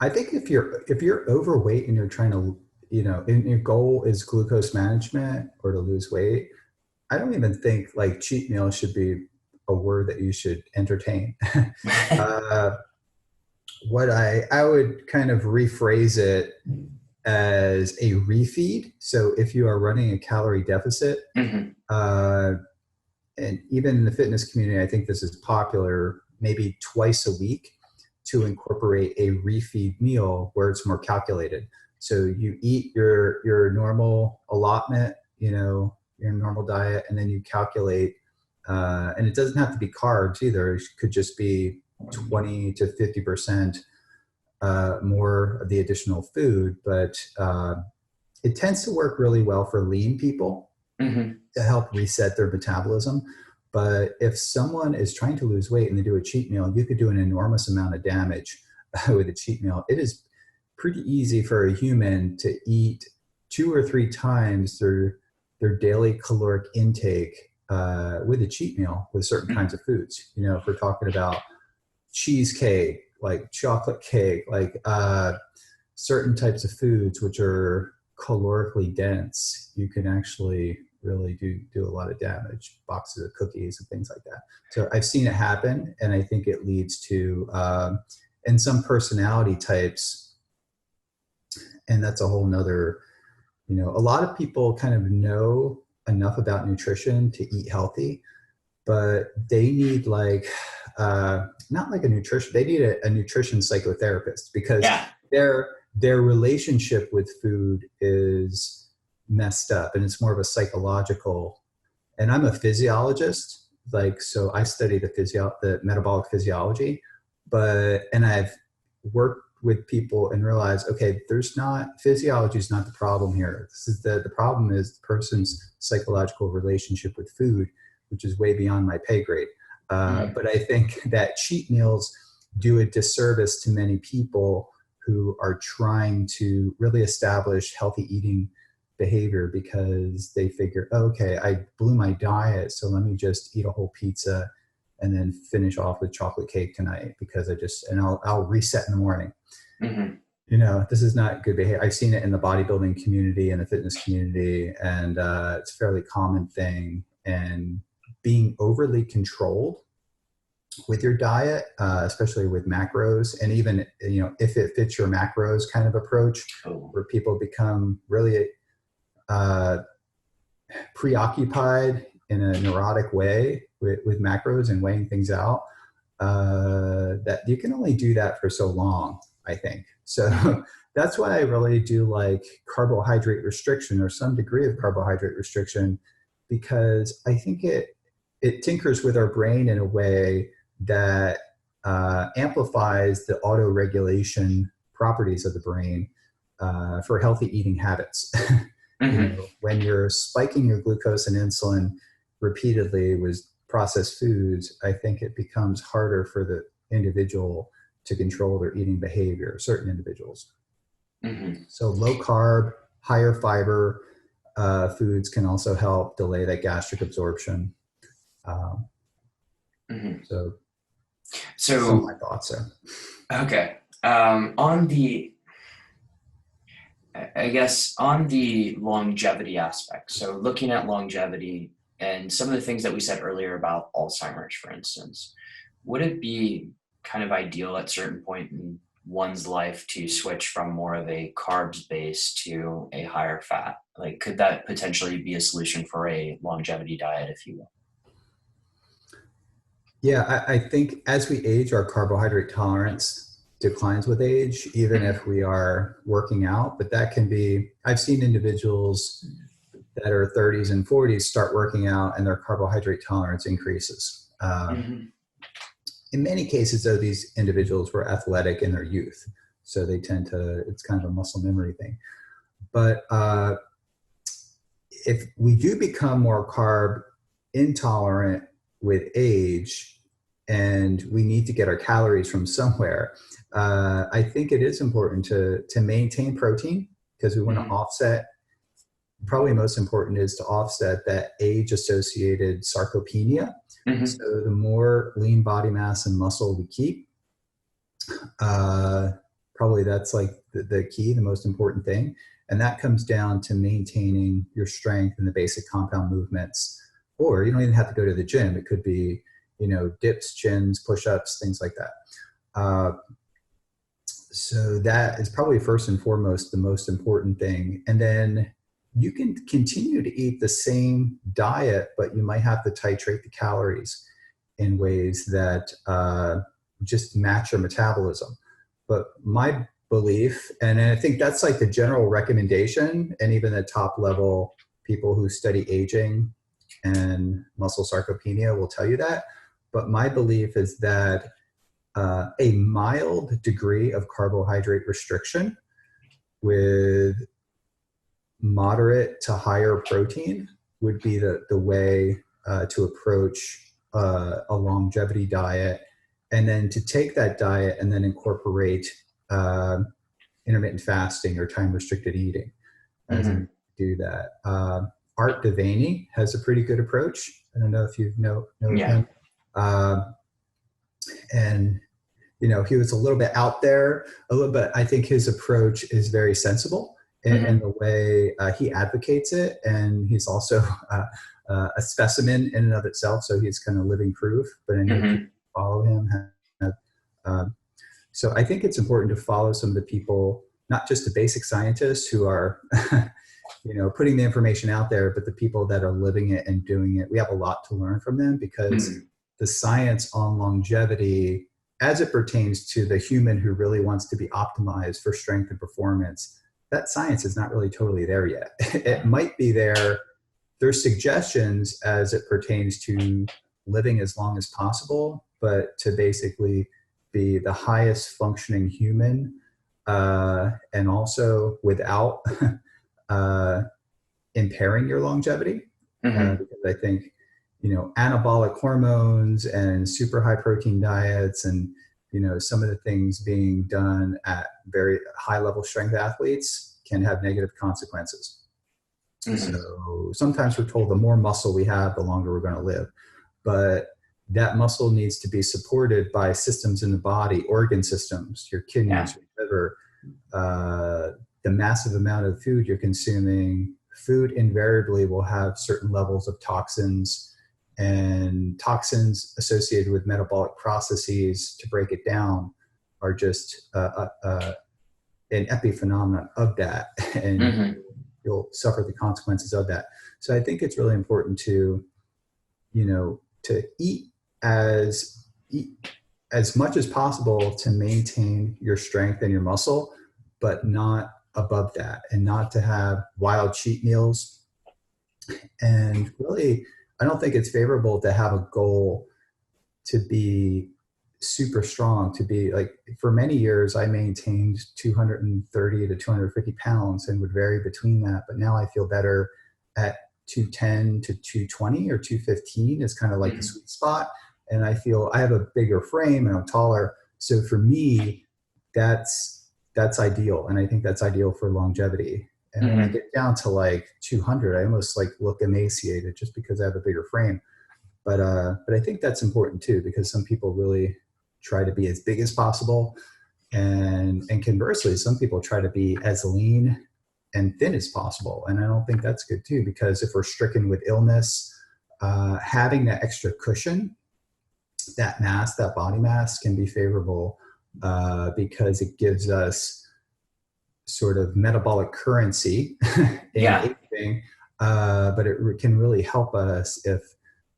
I think if you're overweight and you're trying to, and your goal is glucose management or to lose weight, I don't even think like cheat meal should be a word that you should entertain. uh, what I would kind of rephrase it as a refeed. So if you are running a calorie deficit, Hmm. uh, and even in the fitness community, I think this is popular, maybe twice a week to incorporate a refeed meal where it's more calculated. So you eat your normal allotment, your normal diet, and then you calculate, and it doesn't have to be carbs either. It could just be 20 to 50% more of the additional food, but it tends to work really well for lean people Hmm. to help reset their metabolism. But if someone is trying to lose weight and they do a cheat meal, you could do an enormous amount of damage with a cheat meal. It is pretty easy for a human to eat 2 or 3 times their daily caloric intake with a cheat meal with certain kinds of foods. If we're talking about cheesecake, like chocolate cake, like certain types of foods which are calorically dense, you can actually really do a lot of damage. Boxes of cookies and things like that. So I've seen it happen, and I think it leads to, in some personality types, and that's a whole nother. A lot of people kind of know enough about nutrition to eat healthy, but they need like not like a nutrition. They need a nutrition psychotherapist because Yeah. their relationship with food is messed up, and it's more of a psychological. And I'm a physiologist, like so I study the metabolic physiology, and I've worked with people and realized, okay, physiology is not the problem here. This is the problem is the person's psychological relationship with food, which is way beyond my pay grade. Hmm. But I think that cheat meals do a disservice to many people who are trying to really establish healthy eating behavior because they figure, oh, okay, I blew my diet, so let me just eat a whole pizza and then finish off with chocolate cake tonight because I'll reset in the morning. Hmm. This is not good behavior. I've seen it in the bodybuilding community and the fitness community, and it's a fairly common thing. And being overly controlled with your diet, especially with macros, and even if it fits your macros kind of approach, Oh. where people become really uh, preoccupied in a neurotic way with macros and weighing things out, that you can only do that for so long, I think. So Hmm. that's why I really do like carbohydrate restriction or some degree of carbohydrate restriction, because I think it tinkers with our brain in a way that amplifies the autoregulation properties of the brain for healthy eating habits. Mm-hmm. When you're spiking your glucose and insulin repeatedly with processed foods, I think it becomes harder for the individual to control their eating behavior, certain individuals. Mm-hmm. So low carb, higher fiber foods can also help delay that gastric absorption. Um, Mm-hmm. so some of my So, thoughts there. okay. On the, I guess, on the longevity aspect, so looking at longevity and some of the things that we said earlier about Alzheimer's, for instance, would it be kind of ideal at certain point in one's life to switch from more of a carbs base to a higher fat? Like, could that potentially be a solution for a longevity diet, if you will? Yeah, I think as we age, our carbohydrate tolerance declines with age, even Mm-hmm. if we are working out. But that can be, I've seen individuals that are 30s and 40s start working out and their carbohydrate tolerance increases. Mm-hmm. In many cases, though, these individuals were athletic in their youth. So they tend to, it's kind of a muscle memory thing. But if we do become more carb intolerant with age and we need to get our calories from somewhere, I think it is important to maintain protein because we want to Mm-hmm. offset. Probably most important is to offset that age associated sarcopenia. Mm-hmm. So the more lean body mass and muscle we keep, probably that's like the key, the most important thing. And that comes down to maintaining your strength in the basic compound movements. Or you don't even have to go to the gym. It could be, dips, chins, push-ups, things like that. So that is probably first and foremost the most important thing. And then you can continue to eat the same diet, but you might have to titrate the calories in ways that just match your metabolism. But my belief, and I think that's like the general recommendation, and even the top level people who study aging and muscle sarcopenia will tell you that. But my belief is that a mild degree of carbohydrate restriction with moderate to higher protein would be the way to approach a longevity diet, and then to take that diet and then incorporate intermittent fasting or time restricted eating as Mm-hmm. a do that. Art Devaney has a pretty good approach. I don't know if you know of Yeah. him. And he was a little bit out there, a little bit. I think his approach is very sensible in Mm-hmm. the way he advocates it, and he's also a specimen in and of itself. So he's kind of living proof. But I know Mm-hmm. people who follow him have. So I think it's important to follow some of the people, not just the basic scientists who are, putting the information out there, but the people that are living it and doing it. We have a lot to learn from them because the science on longevity, as it pertains to the human who really wants to be optimized for strength and performance, that science is not really totally there yet. It might be there. There's suggestions as it pertains to living as long as possible, but to basically be the highest functioning human, and also without impairing your longevity. Mm-hmm. Because I think, anabolic hormones and super high protein diets and, some of the things being done at very high level strength athletes can have negative consequences. Mm-hmm. So sometimes we're told the more muscle we have, the longer we're going to live. But that muscle needs to be supported by systems in the body, organ systems, your Yeah. kidneys, your liver, the massive amount of food you're consuming. Food invariably will have certain levels of toxins, and toxins associated with metabolic processes, to break it down, are just an epiphenomenon of that. And Mm-hmm. you'll suffer the consequences of that. So I think it's really important to, to eat as much as possible to maintain your strength and your muscle, but not above that, and not to have wild cheat meals. And really, I don't think it's favorable to have a goal to be super strong, to be like, for many years, I maintained 230 to 250 pounds and would vary between that. But now I feel better at 210 to 220 or 215 is kind of like the sweet spot. And I feel I have a bigger frame and I'm taller. So for me, that's ideal. And I think that's ideal for longevity. And when I get down to like 200, I almost like look emaciated just because I have a bigger frame. But I think that's important too, because some people really try to be as big as possible. And conversely, some people try to be as lean and thin as possible. And I don't think that's good too, because if we're stricken with illness, having that extra cushion, that mass, that body mass can be favorable because it gives us sort of metabolic currency in aging, but it can really help us if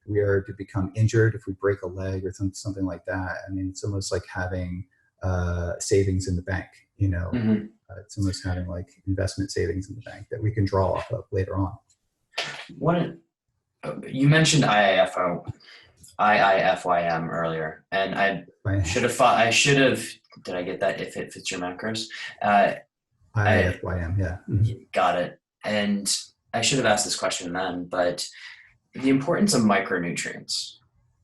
we are to become injured, if we break a leg or something like that. I mean, it's almost like having savings in the bank, you know. It's almost having like investment savings in the bank that we can draw off of later on. You mentioned IIFYM earlier, and I should have, did I get that? If it fits your macros? IIFYM, yeah. Got it. And I should have asked this question then, but the importance of micronutrients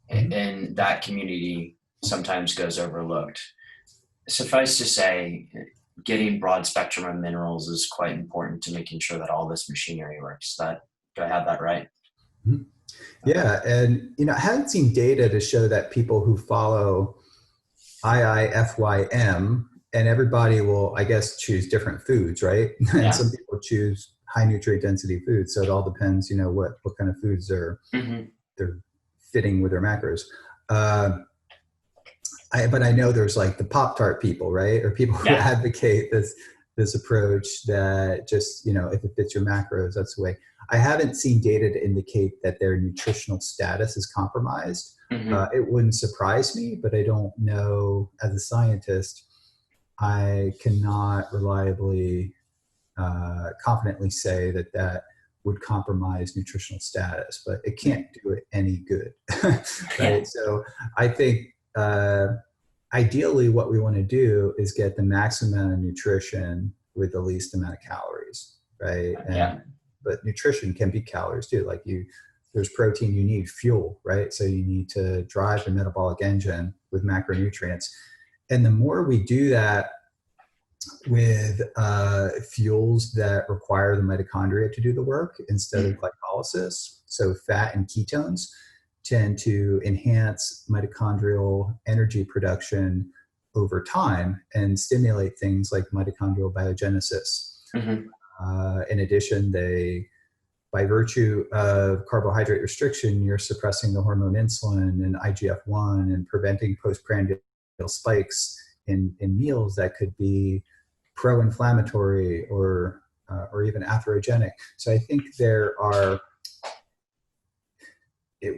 in that community sometimes goes overlooked. Suffice to say, getting broad spectrum of minerals is quite important to making sure that all this machinery works. Do I have that right? Yeah, and you know, I haven't seen data to show that people who follow IIFYM, and everybody will, I guess, choose different foods, right? And some people choose high nutrient density foods. So it all depends, you know, what kind of foods they're fitting with their macros. But I know there's like the Pop-Tart people, right? Or people who advocate this approach that just, you know, if it fits your macros, that's the way. I haven't seen data to indicate that their nutritional status is compromised. It wouldn't surprise me, but I don't know. As a scientist, I cannot reliably, confidently say that would compromise nutritional status, but it can't do it any good, right? So I think ideally what we want to do is get the maximum amount of nutrition with the least amount of calories, right? But nutrition can be calories too. Like there's protein, you need fuel, right? So you need to drive the metabolic engine with macronutrients. And the more we do that with fuels that require the mitochondria to do the work instead of glycolysis, so fat and ketones tend to enhance mitochondrial energy production over time and stimulate things like mitochondrial biogenesis. In addition, by virtue of carbohydrate restriction, you're suppressing the hormone insulin and IGF-1 and preventing postprandial spikes in meals that could be pro-inflammatory or even atherogenic. So I think there are,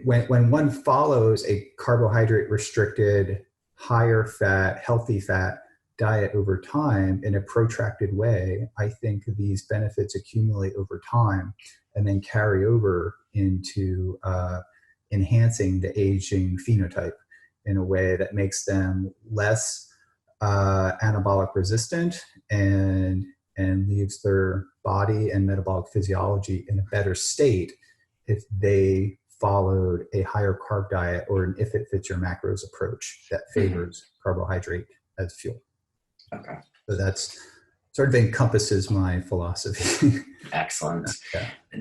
when one follows a carbohydrate restricted, higher fat, healthy fat diet over time in a protracted way, I think these benefits accumulate over time and then carry over into enhancing the aging phenotype in a way that makes them less anabolic resistant and leaves their body and metabolic physiology in a better state if they followed a higher carb diet or an if it fits your macros approach that favors carbohydrate as fuel. Okay. So that's sort of encompasses my philosophy. Excellent.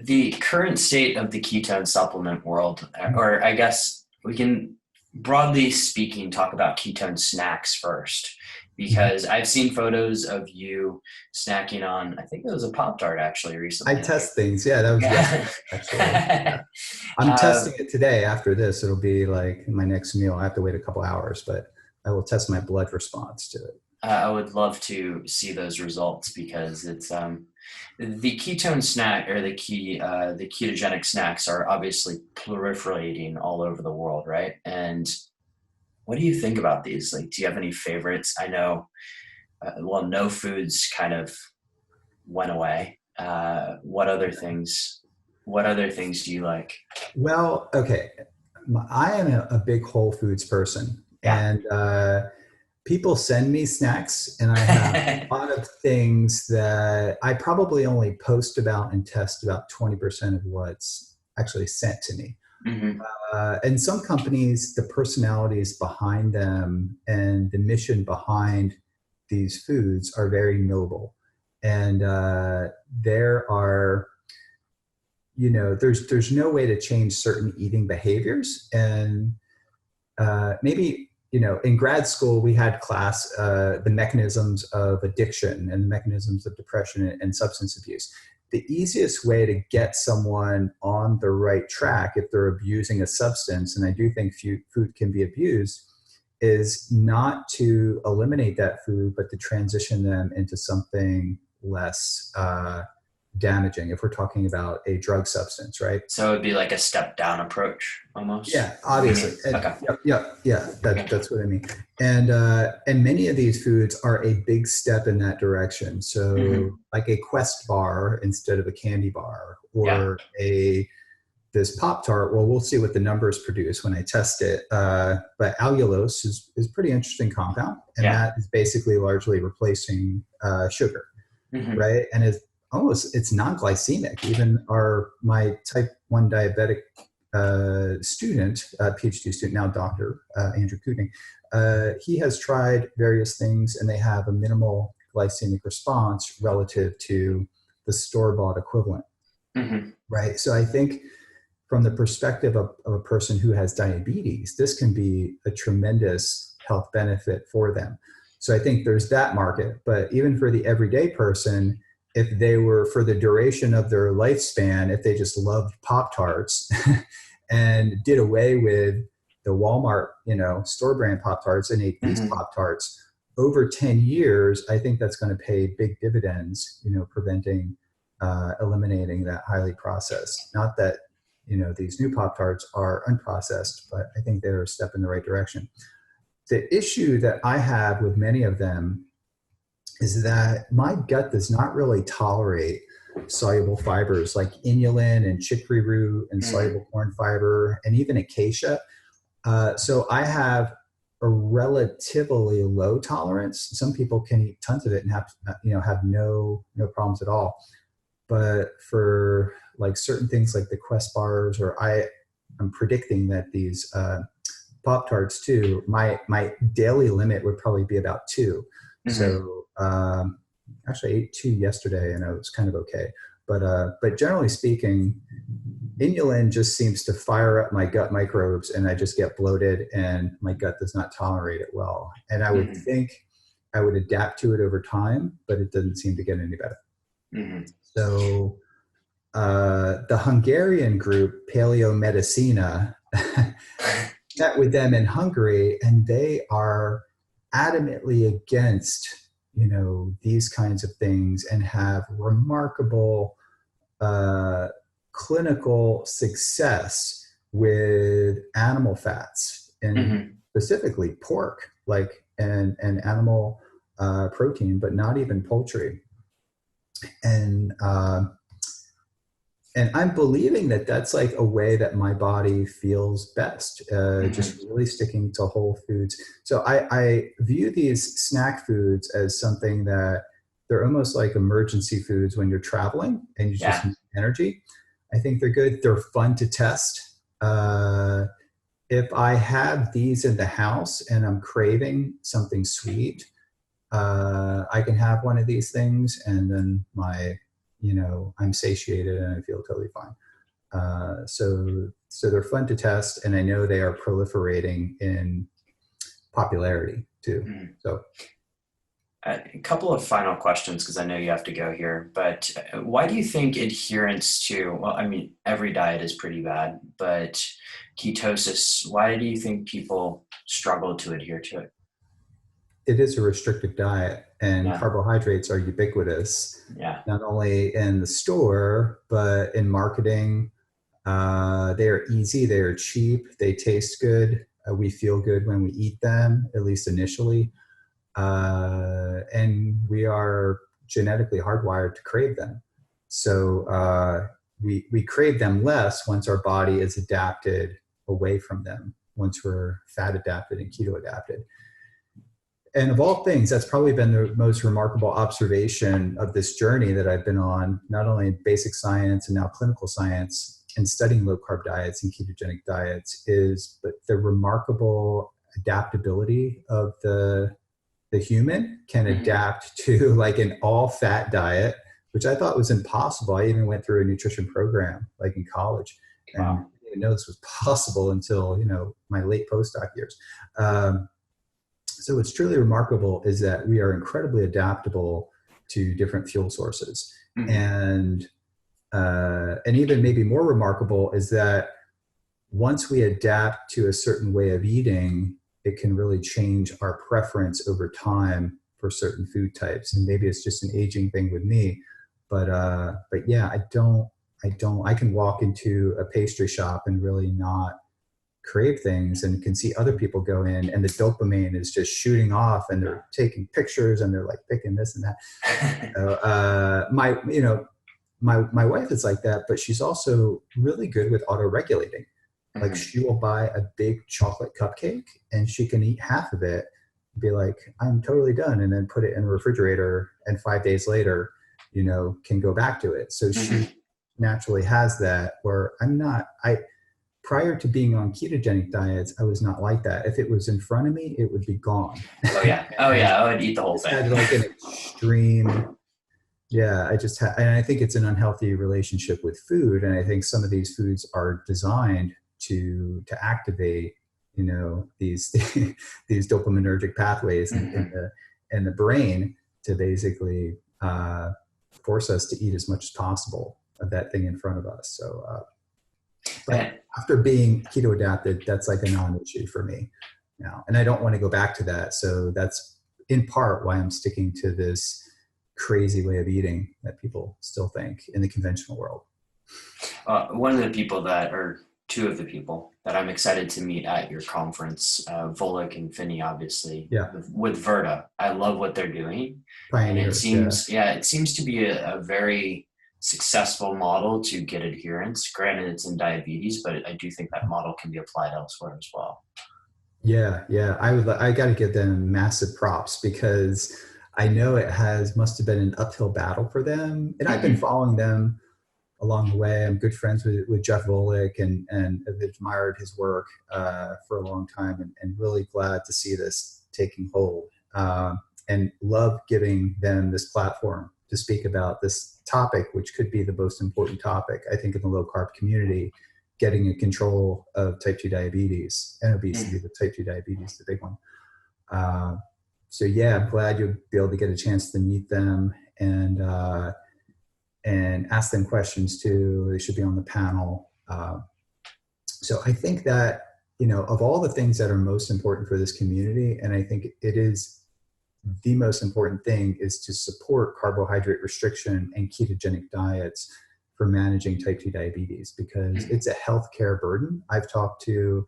The current state of the ketone supplement world, or I guess we can, broadly speaking, talk about ketone snacks first, because I've seen photos of you snacking on, I think it was a Pop-Tart actually recently. I test things. Yeah, that was yesterday, actually. Yeah. I'm testing it today. After this, it'll be like my next meal. I have to wait a couple hours, but I will test my blood response to it. I would love to see those results because it's the ketone snack or the ketogenic snacks are obviously proliferating all over the world, right? And what do you think about these? Like, do you have any favorites? I know well, no foods kind of went away. What other things? What other things do you like? Well, okay. I am a big Whole Foods person, Yeah. and people send me snacks, and I have a lot of things that I probably only post about and test about 20% of what's actually sent to me. Hmm. And some companies, the personalities behind them and the mission behind these foods are very noble. And there are, there's no way to change certain eating behaviors. And maybe, in grad school, we had class, the mechanisms of addiction and the mechanisms of depression and substance abuse. The easiest way to get someone on the right track if they're abusing a substance, and I do think food can be abused, is not to eliminate that food, but to transition them into something less damaging if we're talking about a drug substance, right? So it'd be like a step down approach almost. Yeah, obviously. Okay. Yeah. That's what I mean. And many of these foods are a big step in that direction. So, Hmm. like a Quest bar instead of a candy bar, Yeah. or this Pop Tart. Well, we'll see what the numbers produce when I test it. But allulose is pretty interesting compound, and Yeah. that is basically largely replacing sugar, Hmm. right? And it's non-glycemic. Even my type 1 diabetic student, PhD student, now doctor, Andrew Kooning, he has tried various things, and they have a minimal glycemic response relative to the store-bought equivalent, Hmm. right? So I think from the perspective of a person who has diabetes, this can be a tremendous health benefit for them. So I think there's that market. But even for the everyday person, if they were, for the duration of their lifespan, if they just loved Pop Tarts and did away with the Walmart, store brand Pop Tarts and ate these Hmm. Pop Tarts over 10 years, I think that's going to pay big dividends, preventing, eliminating that highly processed. Not that, these new Pop Tarts are unprocessed, but I think they're a step in the right direction. The issue that I have with many of them is that my gut does not really tolerate soluble fibers like inulin and chicory root and Hmm. soluble corn fiber and even acacia. So I have a relatively low tolerance. Some people can eat tons of it and have no problems at all. But for like certain things like the Quest bars, or I'm predicting that these Pop Tarts too, my daily limit would probably be about two. Hmm. So actually, I ate two yesterday, and it was kind of okay. But generally speaking, inulin just seems to fire up my gut microbes, and I just get bloated, and my gut does not tolerate it well. And I would Hmm. think I would adapt to it over time, but it doesn't seem to get any better. Hmm. So the Hungarian group Paleo Medicina met with them in Hungary, and they are adamantly against these kinds of things, and have remarkable uh, clinical success with animal fats, and Hmm. specifically pork, and animal protein, but not even poultry. And I'm believing that that's like a way that my body feels best, just Hmm. really sticking to whole foods. So I view these snack foods as something that they're almost like emergency foods when you're traveling and you just Yeah. need energy. I think they're good. They're fun to test. If I have these in the house and I'm craving something sweet, I can have one of these things, and then I'm satiated and I feel totally fine. So they're fun to test, and I know they are proliferating in popularity too. Hmm. So A couple of final questions because I know you have to go here, but why do you think adherence to, well, I mean, every diet is pretty bad, but ketosis, why do you think people struggle to adhere to it? it is a restrictive diet, and Yeah. carbohydrates are ubiquitous, Yeah. not only in the store, but in marketing. They are easy, they are cheap, they taste good. We feel good when we eat them, at least initially. And we are genetically hardwired to crave them. So we crave them less once our body is adapted away from them, once we're fat adapted and keto adapted. And of all things, that's probably been the most remarkable observation of this journey that I've been on, not only in basic science and now clinical science and studying low carb diets and ketogenic diets, is but the remarkable adaptability of the human can adapt to like an all fat diet, which I thought was impossible. I even went through a nutrition program like in college, and I didn't know this was possible until, you know, my late postdoc years. So what's truly remarkable is that we are incredibly adaptable to different fuel sources. And even maybe more remarkable is that once we adapt to a certain way of eating, it can really change our preference over time for certain food types. And maybe it's just an aging thing with me, but yeah, I can walk into a pastry shop and really not crave things, and can see other people go in and the dopamine is just shooting off and they're taking pictures and they're like picking this and that. So, my wife is like that, but she's also really good with auto-regulating. Like she will buy a big chocolate cupcake and she can eat half of it, be like, I'm totally done, and then put it in the refrigerator, and 5 days later, you know, can go back to it. So she naturally has that, where prior to being on ketogenic diets, I was not like that. If it was in front of me, it would be gone. I would eat the whole thing. Had like an extreme, and I think it's an unhealthy relationship with food. And I think some of these foods are designed to activate, you know, these dopaminergic pathways in the brain to basically force us to eat as much as possible of that thing in front of us. So, but after being keto adapted, that's like a non-issue for me now. And I don't want to go back to that. So that's in part why I'm sticking to this crazy way of eating that people still think in the conventional world. One of the people two of the people that I'm excited to meet at your conference, Volek and Finney, obviously, with Virta. I love what they're doing. Pioneers, and it seems to be a very successful model to get adherence. Granted, it's in diabetes, but I do think that model can be applied elsewhere as well. Yeah. I got to give them massive props, because I know must have been an uphill battle for them. And I've been following them along the way. I'm good friends with Jeff Volek and have admired his work for a long time, and really glad to see this taking hold, and love giving them this platform to speak about this topic, which could be the most important topic, I think, in the low carb community, getting in control of type 2 diabetes and obesity, but type 2 diabetes is the big one. So yeah, I'm glad you'll be able to get a chance to meet them and ask them questions too. They should be on the panel. So I think that, you know, of all the things that are most important for this community, and I think it is the most important thing, is to support carbohydrate restriction and ketogenic diets for managing type 2 diabetes, because it's a healthcare burden. I've talked to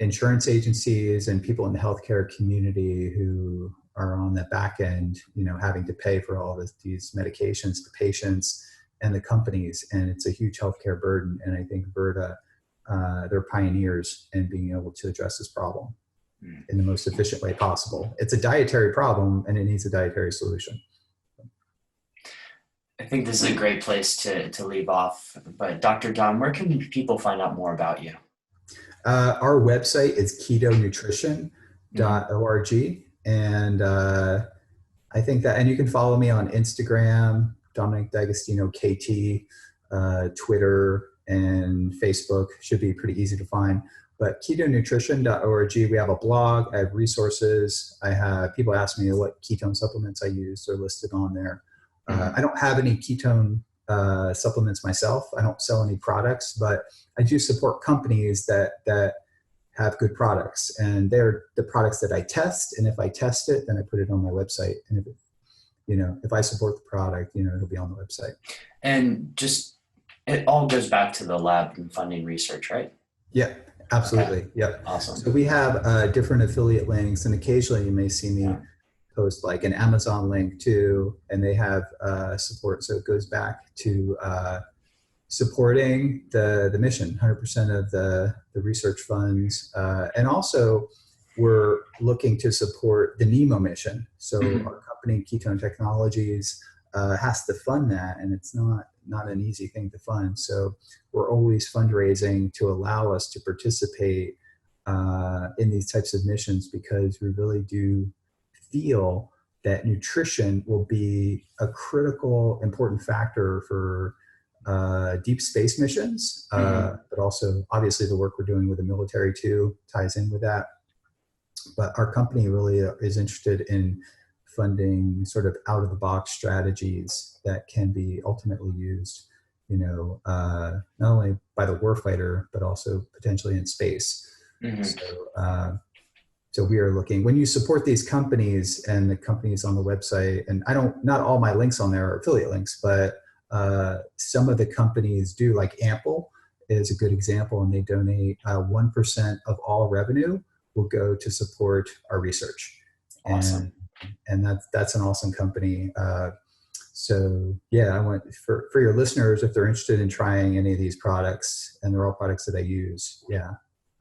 insurance agencies and people in the healthcare community who are on the back end, you know, having to pay for all these medications to patients and the companies, and it's a huge healthcare burden. And I think Virta, they're pioneers in being able to address this problem in the most efficient way possible. It's a dietary problem, and it needs a dietary solution. I think this is a great place to leave off. But Dr. Dom, where can people find out more about you? Our website is ketonutrition.org. And I think that, and you can follow me on Instagram, Dominic D'Agostino KT, Twitter, and Facebook. Should be pretty easy to find. But ketonutrition.org, we have a blog, I have resources. I have people ask me what ketone supplements I use. They're listed on there. I don't have any ketone supplements myself. I don't sell any products, but I do support companies that have good products, and they're the products that I test. And if I test it, then I put it on my website. And if I support the product, it'll be on the website. And just, it all goes back to the lab and funding research, right? Yeah, absolutely. Okay. Yep. Awesome. So we have different affiliate links, and occasionally you may see me post like an Amazon link too, and they have support. So it goes back to supporting the mission, 100% of the research funds. And also we're looking to support the NEMO mission. So our company, Ketone Technologies, has to fund that, and it's not an easy thing to fund. So we're always fundraising to allow us to participate in these types of missions, because we really do feel that nutrition will be a critical, important factor for deep space missions, but also obviously the work we're doing with the military too ties in with that. But our company really is interested in funding sort of out of the box strategies that can be ultimately used, not only by the warfighter, but also potentially in space. So we are looking, when you support these companies and the companies on the website, and not all my links on there are affiliate links, but some of the companies do, like Ample is a good example, and they donate 1% of all revenue will go to support our research. Awesome. And that's an awesome company. So yeah, I want for your listeners, if they're interested in trying any of these products, and they're all products that I use,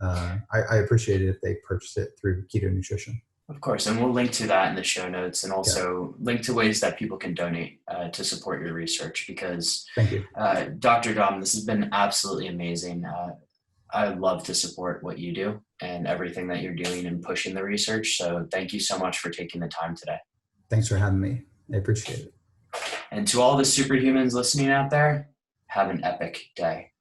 I appreciate it if they purchase it through Keto Nutrition. Of course, and we'll link to that in the show notes, and also link to ways that people can donate to support your research, because thank you, Dr. Dom, this has been absolutely amazing. I would love to support what you do and everything that you're doing and pushing the research. So thank you so much for taking the time today. Thanks for having me. I appreciate it. And to all the superhumans listening out there, have an epic day.